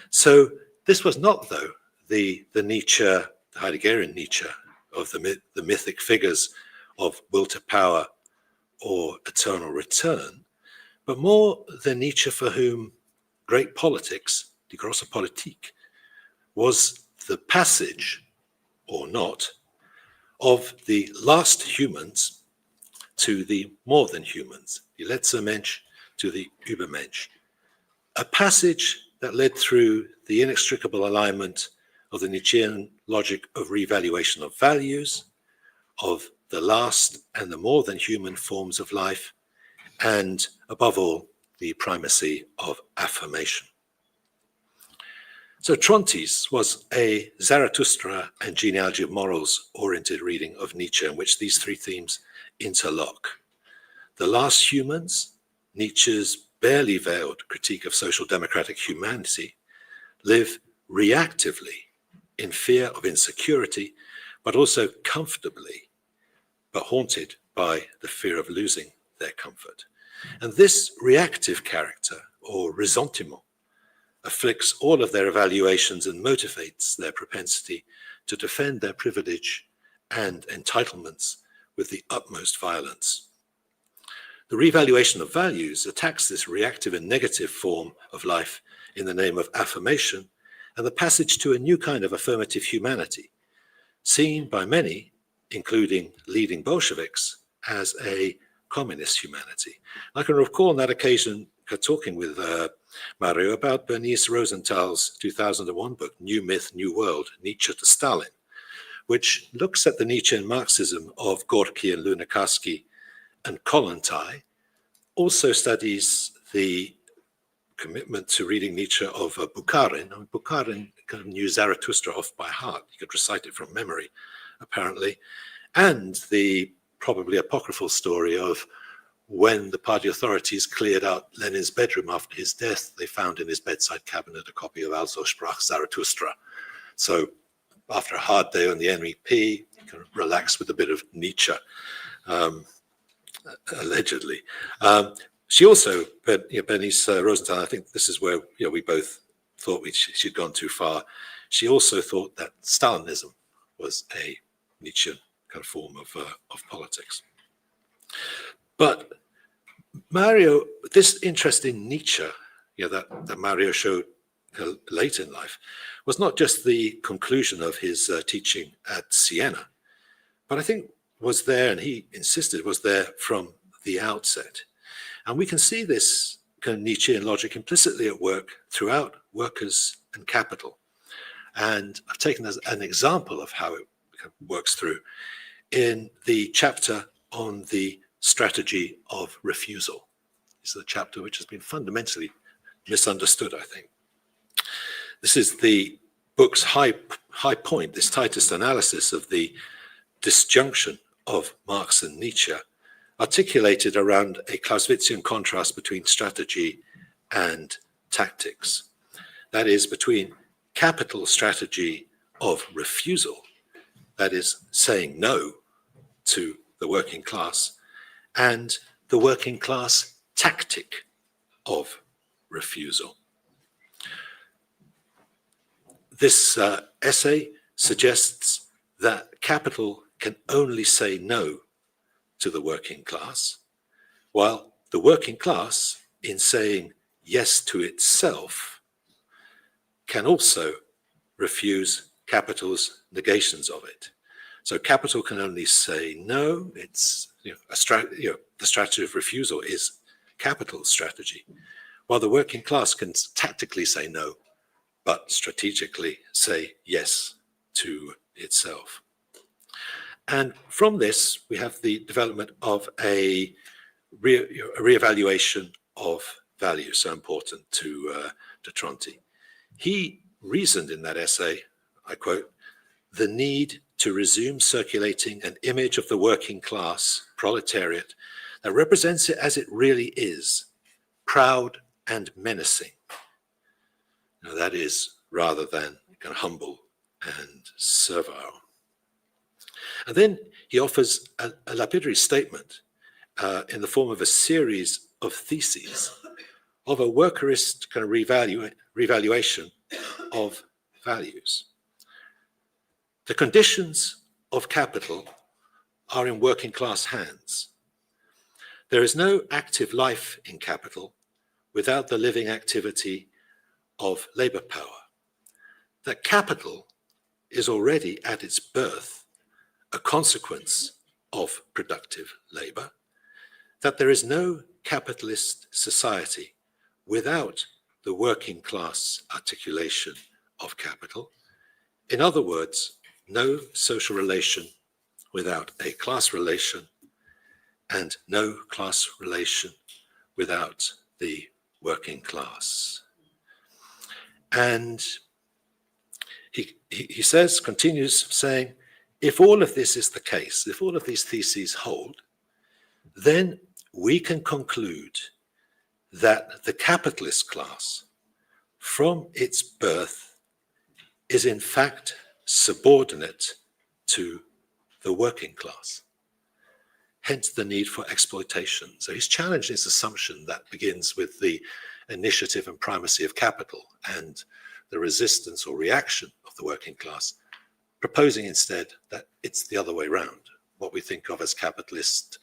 So this was not, though, the Nietzsche, the Heideggerian Nietzsche of the mythic figures of will to power or eternal return, but more the Nietzsche for whom great politics, die große Politik, was the passage, or not, of the last humans to the more than humans, die letzte Mensch to the Übermensch, a passage that led through the inextricable alignment of the Nietzschean logic of revaluation of values, of the last and the more than human forms of life, and above all, the primacy of affirmation. So Tronti's was a Zarathustra and genealogy of morals oriented reading of Nietzsche in which these three themes interlock. The last humans, Nietzsche's barely veiled critique of social democratic humanity, live reactively in fear of insecurity, but also comfortably, but haunted by the fear of losing their comfort. And this reactive character, or ressentiment, afflicts all of their evaluations and motivates their propensity to defend their privilege and entitlements with the utmost violence. The revaluation of values attacks this reactive and negative form of life in the name of affirmation and the passage to a new kind of affirmative humanity, seen by many, including leading Bolsheviks, as a communist humanity. I can recall on that occasion talking with Mario about Bernice Rosenthal's 2001 book, New Myth, New World, Nietzsche to Stalin, which looks at the Nietzschean Marxism of Gorky and Lunacharsky and Kollontai, also studies the commitment to reading Nietzsche of Bukharin. Bukharin kind of knew Zarathustra off by heart. He could recite it from memory, apparently. And the probably apocryphal story of when the party authorities cleared out Lenin's bedroom after his death, they found in his bedside cabinet a copy of Also sprach Zarathustra. So after a hard day on the NEP, he kind of relaxed with a bit of Nietzsche, allegedly. She also, Bernice Rosenthal, I think this is where we both thought she'd gone too far. She also thought that Stalinism was a Nietzschean kind of form of politics. But Mario, this interest in Nietzsche, that Mario showed late in life, was not just the conclusion of his teaching at Siena, but I think was there, and he insisted was there from the outset. And we can see this kind of Nietzschean logic implicitly at work throughout Workers and Capital. And I've taken as an example of how it works through in the chapter on the strategy of refusal. This is a chapter which has been fundamentally misunderstood, I think. This is the book's high point, this tightest analysis of the disjunction of Marx and Nietzsche, articulated around a Clausewitzian contrast between strategy and tactics. That is, between capital strategy of refusal, that is, saying no to the working class, and the working class tactic of refusal. This essay suggests that capital can only say no to the working class, while the working class, in saying yes to itself, can also refuse capital's negations of it. So capital can only say no. It's the strategy of refusal is capital's strategy, while the working class can tactically say no, but strategically say yes to itself. And from this, we have the development of a reevaluation of value, so important to Tronti. He reasoned in that essay, I quote, "The need to resume circulating an image of the working class, proletariat, that represents it as it really is, proud and menacing." Now that is rather than kind of humble and servile. And then he offers a lapidary statement in the form of a series of theses of a workerist kind of revaluation of values. The conditions of capital are in working class hands. There is no active life in capital without the living activity of labor power. That capital is already at its birth a consequence of productive labor, that there is no capitalist society without the working class articulation of capital. In other words, no social relation without a class relation, and no class relation without the working class. And he says, continues saying, if all of this is the case, if all of these theses hold, then we can conclude that the capitalist class, from its birth, is in fact subordinate to the working class. Hence the need for exploitation. So he's challenged this assumption that begins with the initiative and primacy of capital and the resistance or reaction of the working class, proposing instead that it's the other way around. What we think of as capitalist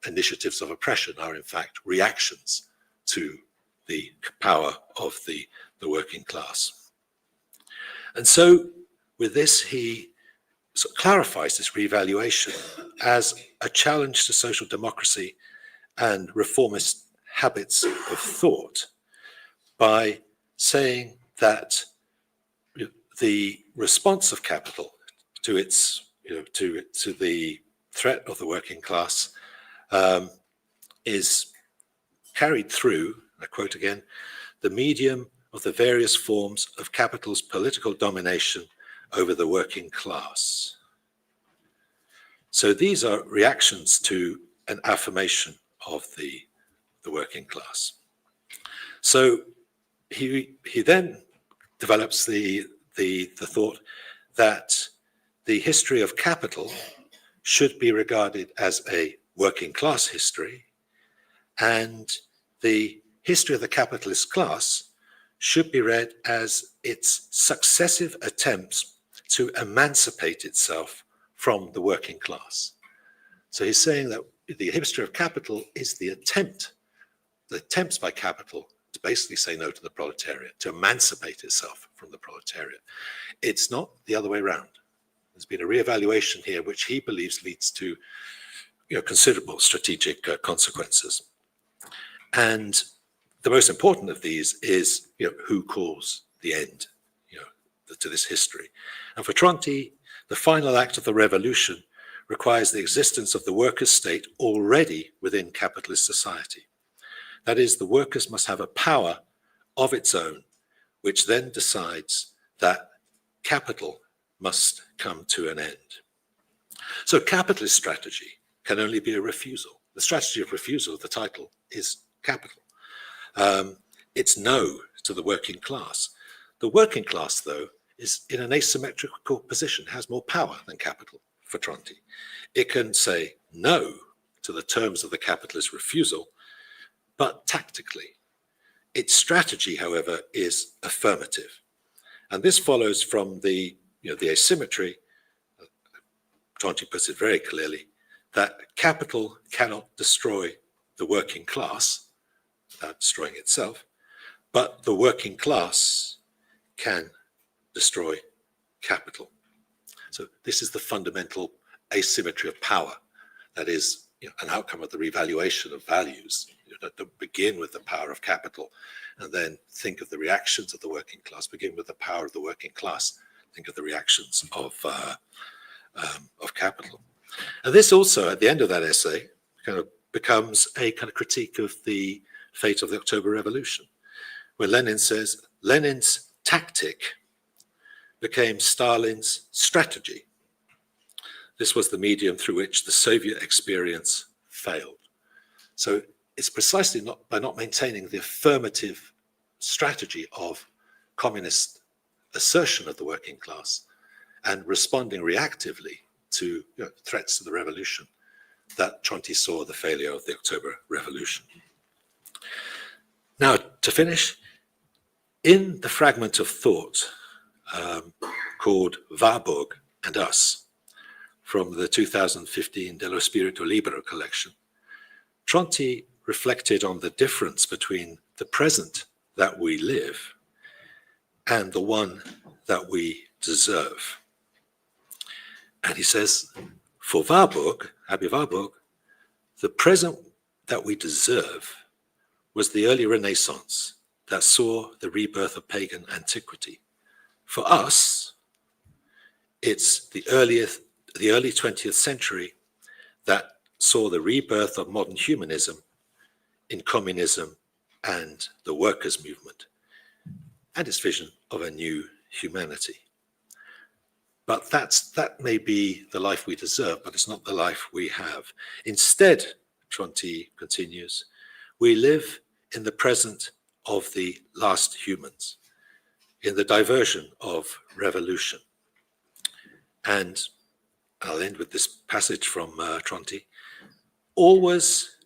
initiatives of oppression are in fact reactions to the power of the working class. And so with this, he sort of clarifies this revaluation as a challenge to social democracy and reformist habits of thought by saying that the response of capital to its, to the threat of the working class is carried through, I quote again, the medium of the various forms of capital's political domination over the working class. So these are reactions to an affirmation of the working class. So he then develops the thought that the history of capital should be regarded as a working class history, and the history of the capitalist class should be read as its successive attempts to emancipate itself from the working class. So he's saying that the history of capital is the attempts by capital to basically say no to the proletariat, to emancipate itself from the proletariat. It's not the other way around. There's been a reevaluation here, which he believes leads to considerable strategic consequences. And the most important of these is who calls the end to this history. And for Tronti, the final act of the revolution requires the existence of the workers' state already within capitalist society. That is, the workers must have a power of its own, which then decides that capital must come to an end. So capitalist strategy can only be a refusal. The strategy of refusal, the title, is capital. It's no to the working class. The working class, though, is in an asymmetrical position, has more power than capital for Tronti. It can say no to the terms of the capitalist refusal, but tactically. Its strategy, however, is affirmative. And this follows from the asymmetry, Tronti puts it very clearly, that capital cannot destroy the working class without destroying itself, but the working class can destroy capital. So this is the fundamental asymmetry of power that is an outcome of the revaluation of values, that begin with the power of capital and then think of the reactions of the working class, begin with the power of the working class, think of the reactions of capital. And this also, at the end of that essay, kind of becomes a kind of critique of the fate of the October Revolution, where Lenin says Lenin's tactic became Stalin's strategy. This was the medium through which the Soviet experience failed. So it's precisely by not maintaining the affirmative strategy of communist assertion of the working class and responding reactively to threats to the revolution that Tronti saw the failure of the October Revolution. Now, to finish, in the fragment of thought called Warburg and Us, from the 2015 Dello Spirito Libero collection, Tronti reflected on the difference between the present that we live and the one that we deserve. And he says, for Warburg, Abbé Warburg, the present that we deserve was the early Renaissance that saw the rebirth of pagan antiquity. For us, it's the early 20th century that saw the rebirth of modern humanism in communism and the workers' movement, and its vision of a new humanity. But that may be the life we deserve, but it's not the life we have. Instead, Tronti continues, we live in the present of the last humans, in the diversion of revolution. And I'll end with this passage from Tronti. Always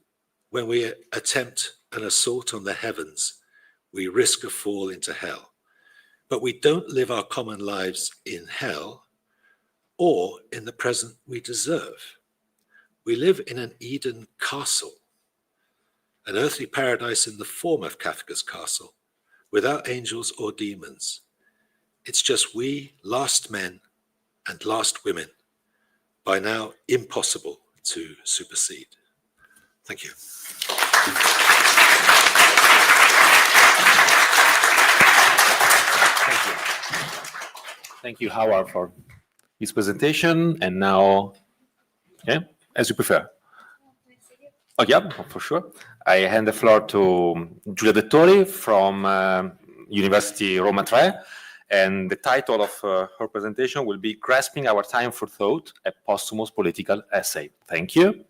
when we attempt an assault on the heavens, we risk a fall into hell. But we don't live our common lives in hell or in the present we deserve. We live in an Eden castle, an earthly paradise in the form of Kafka's castle, without angels or demons. It's just we, last men and last women, by now impossible to supersede. Thank you.
Thank you, Howard, for this presentation. And now, okay, as you prefer. Oh, yeah, for sure. I hand the floor to Giulia Dettori from University Roma Tre. And the title of her presentation will be Grasping Our Time for Thought, a Posthumous Political Essay. Thank you.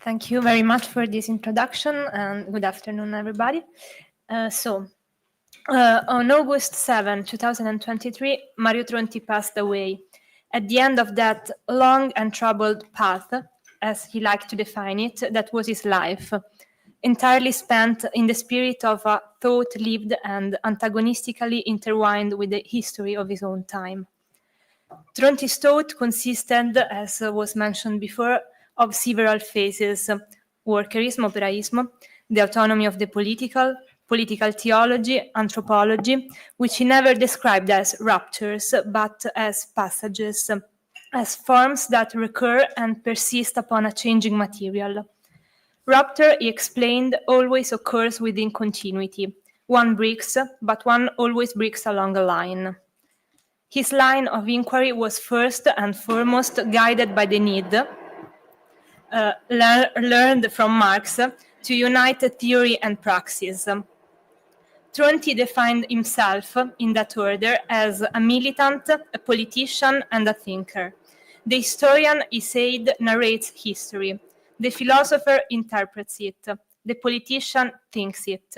Thank you very much for this introduction, and good afternoon, everybody. On August 7, 2023, Mario Tronti passed away. At the end of that long and troubled path, as he liked to define it, that was his life, entirely spent in the spirit of a thought lived and antagonistically intertwined with the history of his own time. Tronti's thought consisted, as was mentioned before, of several phases: workerism, operaism, the autonomy of the political theology, anthropology, which he never described as ruptures, but as passages, as forms that recur and persist upon a changing material. Rupture, he explained, always occurs within continuity. One breaks, but one always breaks along a line. His line of inquiry was first and foremost guided by the need, learned from Marx, to unite theory and praxis. Tronti defined himself in that order as a militant, a politician, and a thinker. The historian, he said, narrates history. The philosopher interprets it. The politician thinks it.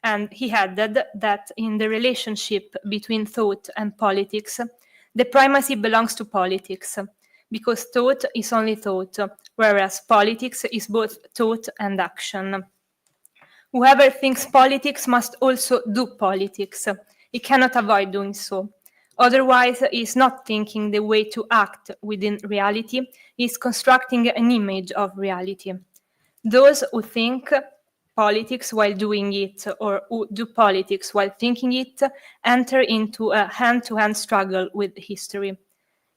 And he added that in the relationship between thought and politics, the primacy belongs to politics, because thought is only thought, whereas politics is both thought and action. Whoever thinks politics must also do politics. He cannot avoid doing so. Otherwise, he is not thinking the way to act within reality. He is constructing an image of reality. Those who think politics while doing it, or who do politics while thinking it, enter into a hand-to-hand struggle with history.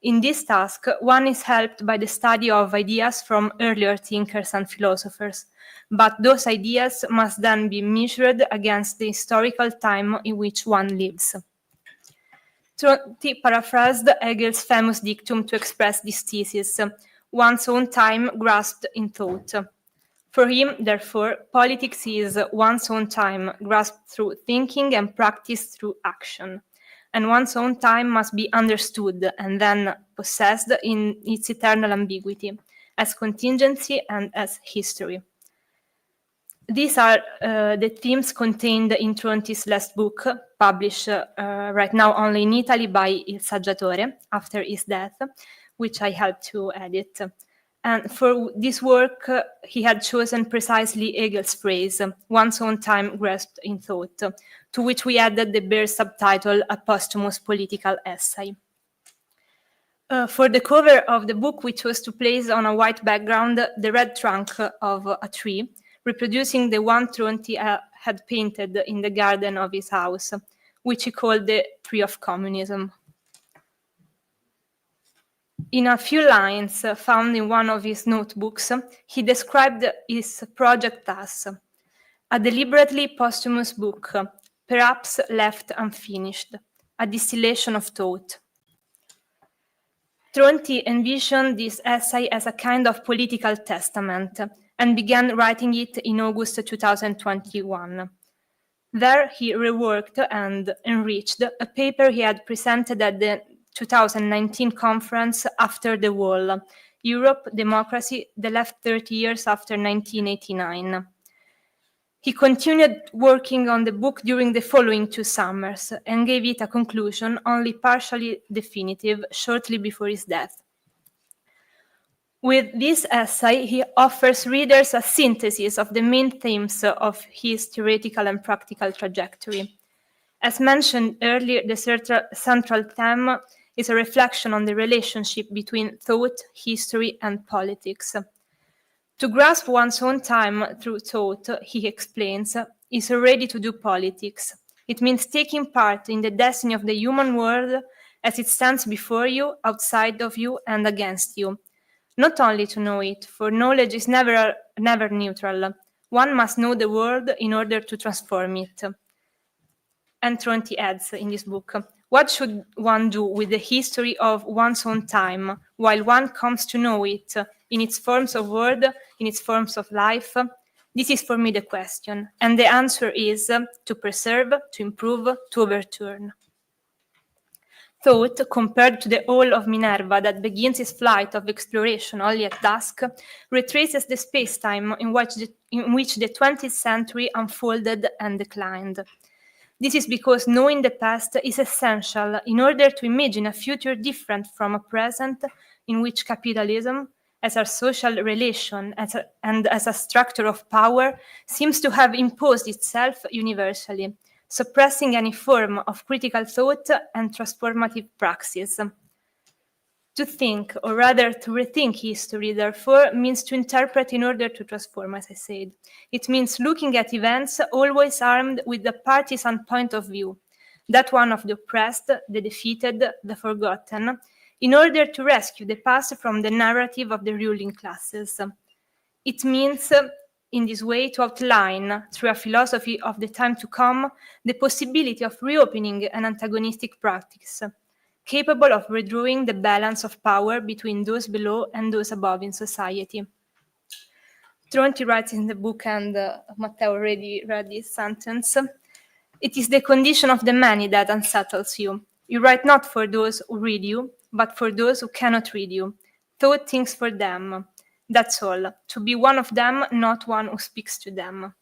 In this task, one is helped by the study of ideas from earlier thinkers and philosophers, but those ideas must then be measured against the historical time in which one lives. Tronti paraphrased Hegel's famous dictum to express this thesis: one's own time grasped in thought. For him, therefore, politics is one's own time grasped through thinking and practiced through action. And one's own time must be understood and then possessed in its eternal ambiguity, as contingency and as history. These are the themes contained in Tronti's last book, published right now only in Italy by Il Saggiatore, after his death, which I helped to edit. And for this work, he had chosen precisely Hegel's phrase, one's own time grasped in thought, to which we added the bare subtitle, A Posthumous Political Essay. For the cover of the book, we chose to place on a white background the red trunk of a tree, reproducing the one Tronti had painted in the garden of his house, which he called the Tree of Communism. In a few lines found in one of his notebooks, he described his project as a deliberately posthumous book, perhaps left unfinished, a distillation of thought. Tronti envisioned this essay as a kind of political testament and began writing it in August 2021. There he reworked and enriched a paper he had presented at the 2019 conference After the Wall, Europe, Democracy, the Left 30 Years After 1989. He continued working on the book during the following 2 summers and gave it a conclusion only partially definitive shortly before his death. With this essay, he offers readers a synthesis of the main themes of his theoretical and practical trajectory. As mentioned earlier, the central theme is a reflection on the relationship between thought, history, and politics. To grasp one's own time through thought, he explains, is ready to do politics. It means taking part in the destiny of the human world as it stands before you, outside of you, and against you. Not only to know it, for knowledge is never neutral. One must know the world in order to transform it. And Tronti adds in this book, what should one do with the history of one's own time while one comes to know it in its forms of word, in its forms of life? This is for me the question, and the answer is to preserve, to improve, to overturn. Thought, compared to the owl of Minerva that begins its flight of exploration only at dusk, retraces the space-time in which the 20th century unfolded and declined. This is because knowing the past is essential in order to imagine a future different from a present in which capitalism, as a social relation and as a structure of power, seems to have imposed itself universally, suppressing any form of critical thought and transformative praxis. To think, or rather to rethink history, therefore, means to interpret in order to transform, as I said. It means looking at events always armed with the partisan point of view, that one of the oppressed, the defeated, the forgotten, in order to rescue the past from the narrative of the ruling classes. It means, in this way, to outline, through a philosophy of the time to come, the possibility of reopening an antagonistic practice, capable of redrawing the balance of power between those below and those above in society. Tronti writes in the book, and Matteo already read this sentence, it is the condition of the many that unsettles you. You write not for those who read you, but for those who cannot read you. Thought thinks for them. That's all. To be one of them, not one who speaks to them.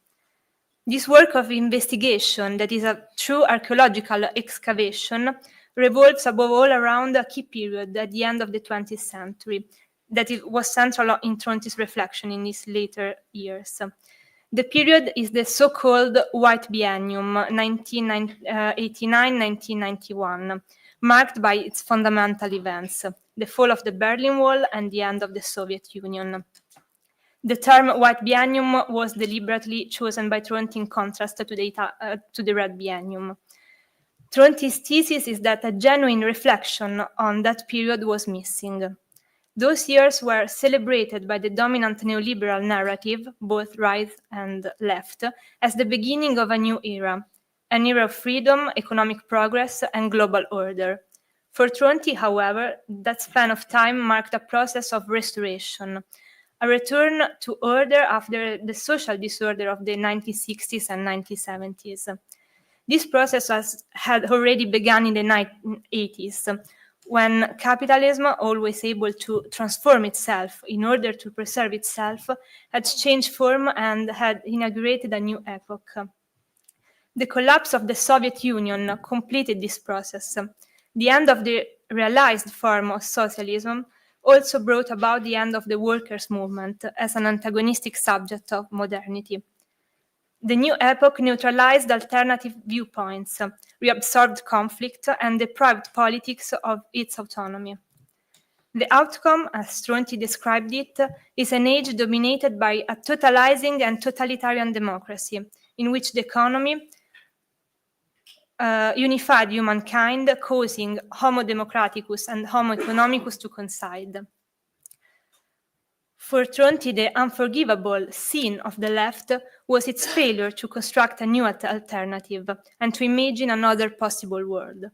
This work of investigation, that is a true archaeological excavation, revolves above all around a key period at the end of the 20th century, that it was central in Tronti's reflection in his later years. The period is the so-called White Biennium, 1989-1991, marked by its fundamental events, the fall of the Berlin Wall and the end of the Soviet Union. The term White Biennium was deliberately chosen by Tronti in contrast to the Red Biennium. Tronti's thesis is that a genuine reflection on that period was missing. Those years were celebrated by the dominant neoliberal narrative, both right and left, as the beginning of a new era, an era of freedom, economic progress, and global order. For Tronti, however, that span of time marked a process of restoration, a return to order after the social disorder of the 1960s and 1970s. This process had already begun in the 1980s, when capitalism, always able to transform itself in order to preserve itself, had changed form and had inaugurated a new epoch. The collapse of the Soviet Union completed this process. The end of the realized form of socialism also brought about the end of the workers' movement as an antagonistic subject of modernity. The new epoch neutralized alternative viewpoints, reabsorbed conflict, and deprived politics of its autonomy. The outcome, as Tronti described it, is an age dominated by a totalizing and totalitarian democracy, in which the economy unified humankind, causing Homo democraticus and Homo economicus to coincide. For Tronti, the unforgivable sin of the left was its failure to construct a new alternative and to imagine another possible world.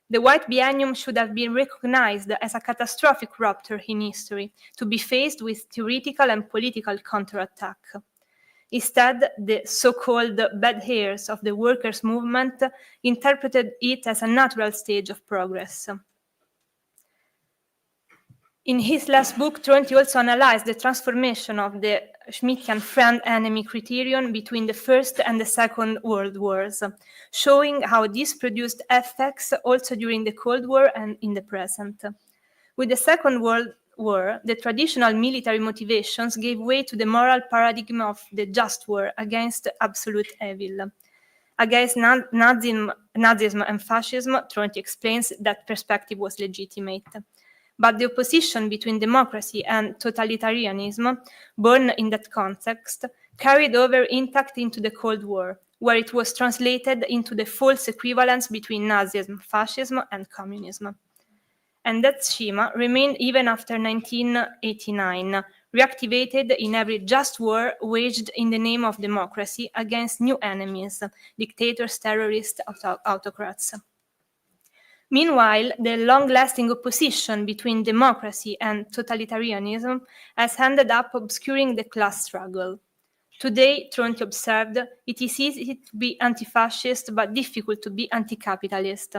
The White Biennium should have been recognized as a catastrophic rupture in history, to be faced with theoretical and political counterattack. Instead, the so-called bad hairs of the workers' movement interpreted it as a natural stage of progress. In his last book, Tronti also analyzed the transformation of the Schmittian friend-enemy criterion between the First and the Second World Wars, showing how this produced effects also during the Cold War and in the present. With the Second World War, the traditional military motivations gave way to the moral paradigm of the just war against absolute evil. Against Nazism and fascism, Tronti explains that perspective was legitimate. But the opposition between democracy and totalitarianism, born in that context, carried over intact into the Cold War, where it was translated into the false equivalence between Nazism, fascism, and communism. And that schema remained even after 1989, reactivated in every just war waged in the name of democracy against new enemies, dictators, terrorists, autocrats. Meanwhile, the long-lasting opposition between democracy and totalitarianism has ended up obscuring the class struggle. Today, Tronti observed, it is easy to be anti-fascist but difficult to be anti-capitalist.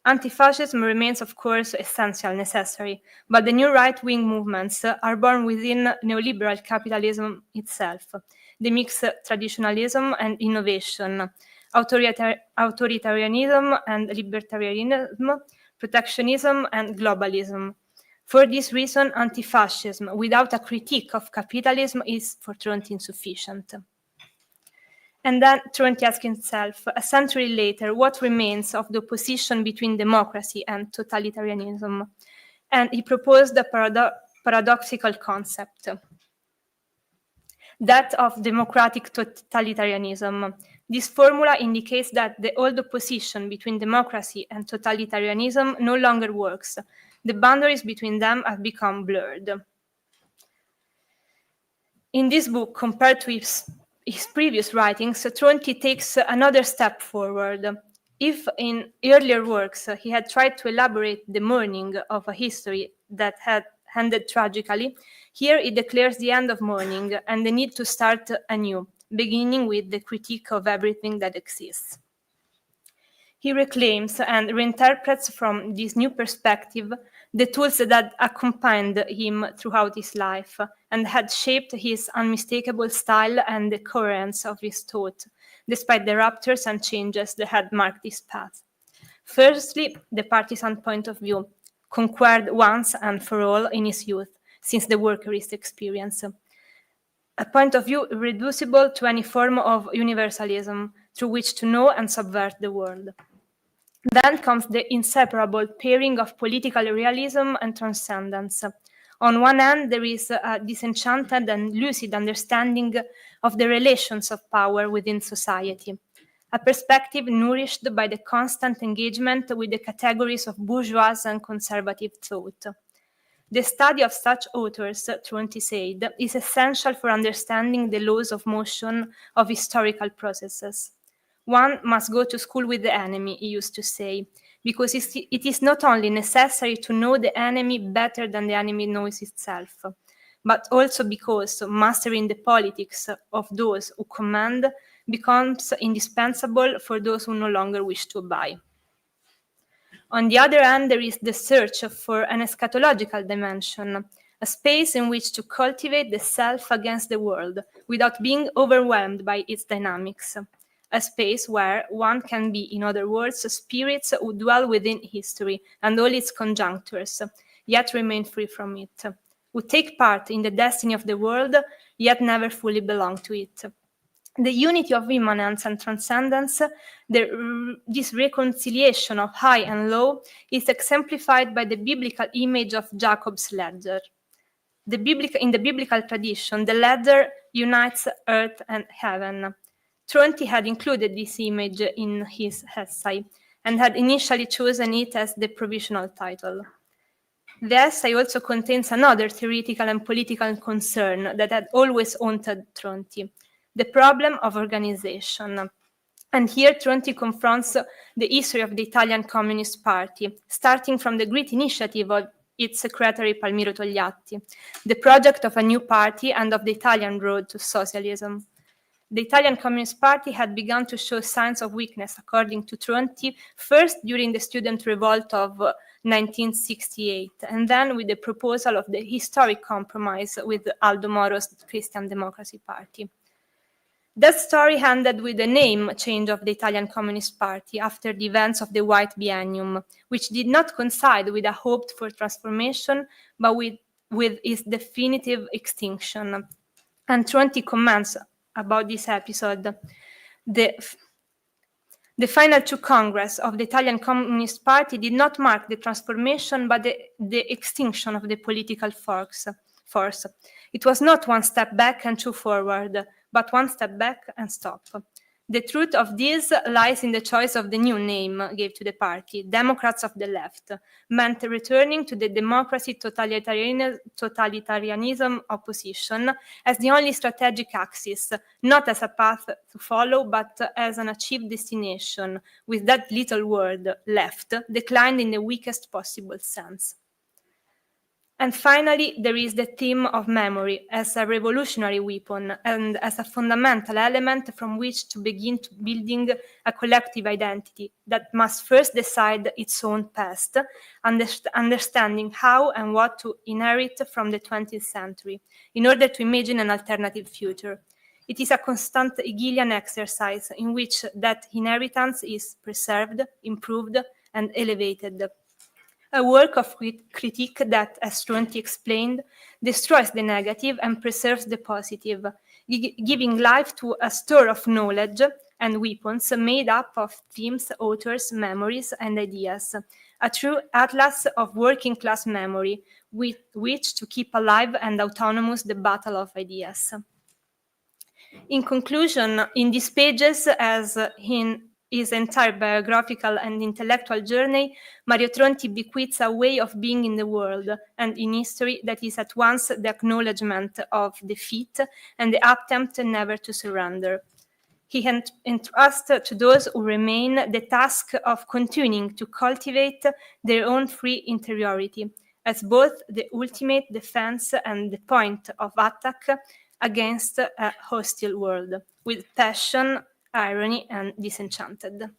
Anti-fascism remains, of course, essential, necessary, but the new right-wing movements are born within neoliberal capitalism itself. They mix traditionalism and innovation, authoritarianism and libertarianism, protectionism and globalism. For this reason, anti-fascism without a critique of capitalism is, for Tronti, insufficient. And then Tronti asked himself, a century later, what remains of the opposition between democracy and totalitarianism? And he proposed a paradoxical concept, that of democratic totalitarianism. This formula indicates that the old opposition between democracy and totalitarianism no longer works. The boundaries between them have become blurred. In this book, compared to his previous writings, Tronti takes another step forward. If in earlier works he had tried to elaborate the mourning of a history that had ended tragically, here he declares the end of mourning and the need to start anew, beginning with the critique of everything that exists. He reclaims and reinterprets from this new perspective the tools that accompanied him throughout his life and had shaped his unmistakable style and the coherence of his thought, despite the ruptures and changes that had marked his path. Firstly, the partisan point of view, conquered once and for all in his youth, since the workerist experience. A point of view reducible to any form of universalism through which to know and subvert the world. Then comes the inseparable pairing of political realism and transcendence. On one hand, there is a disenchanted and lucid understanding of the relations of power within society, a perspective nourished by the constant engagement with the categories of bourgeois and conservative thought. The study of such authors, Tronti said, is essential for understanding the laws of motion of historical processes. One must go to school with the enemy, he used to say, because it is not only necessary to know the enemy better than the enemy knows itself, but also because mastering the politics of those who command becomes indispensable for those who no longer wish to obey. On the other hand, there is the search for an eschatological dimension, a space in which to cultivate the self against the world without being overwhelmed by its dynamics, a space where one can be, in other words, spirits who dwell within history and all its conjunctures, yet remain free from it, who take part in the destiny of the world, yet never fully belong to it. The unity of immanence and transcendence, this reconciliation of high and low, is exemplified by the biblical image of Jacob's ladder. In the biblical tradition, the ladder unites earth and heaven. Tronti had included this image in his essay and had initially chosen it as the provisional title. The essay also contains another theoretical and political concern that had always haunted Tronti, the problem of organization. And here Tronti confronts the history of the Italian Communist Party, starting from the great initiative of its secretary Palmiro Togliatti, the project of a new party and of the Italian road to socialism. The Italian Communist Party had begun to show signs of weakness, according to Tronti, first during the student revolt of 1968, and then with the proposal of the historic compromise with Aldo Moro's Christian Democracy Party. That story ended with the name change of the Italian Communist Party after the events of the White Biennium, which did not coincide with a hoped-for transformation, but with with its definitive extinction. And Tronti comments about this episode. The final two Congress of the Italian Communist Party did not mark the transformation, but the extinction of the political force. It was not one step back and two forward, but one step back and stop. The truth of this lies in the choice of the new name gave to the party, Democrats of the Left, meant returning to the democracy totalitarianism opposition as the only strategic axis, not as a path to follow, but as an achieved destination, with that little word, left, declined in the weakest possible sense. And finally, there is the theme of memory as a revolutionary weapon and as a fundamental element from which to begin to building a collective identity that must first decide its own past, understanding how and what to inherit from the 20th century in order to imagine an alternative future. It is a constant Hegelian exercise in which that inheritance is preserved, improved, and elevated. A work of critique that, as Tronti explained, destroys the negative and preserves the positive, giving life to a store of knowledge and weapons made up of themes, authors, memories, and ideas, a true atlas of working-class memory with which to keep alive and autonomous the battle of ideas. In conclusion, in these pages, as in his entire biographical and intellectual journey, Mario Tronti bequeaths a way of being in the world and in history that is at once the acknowledgement of defeat and the attempt never to surrender. He entrusts to those who remain the task of continuing to cultivate their own free interiority as both the ultimate defense and the point of attack against a hostile world, with passion, irony, and disenchanted.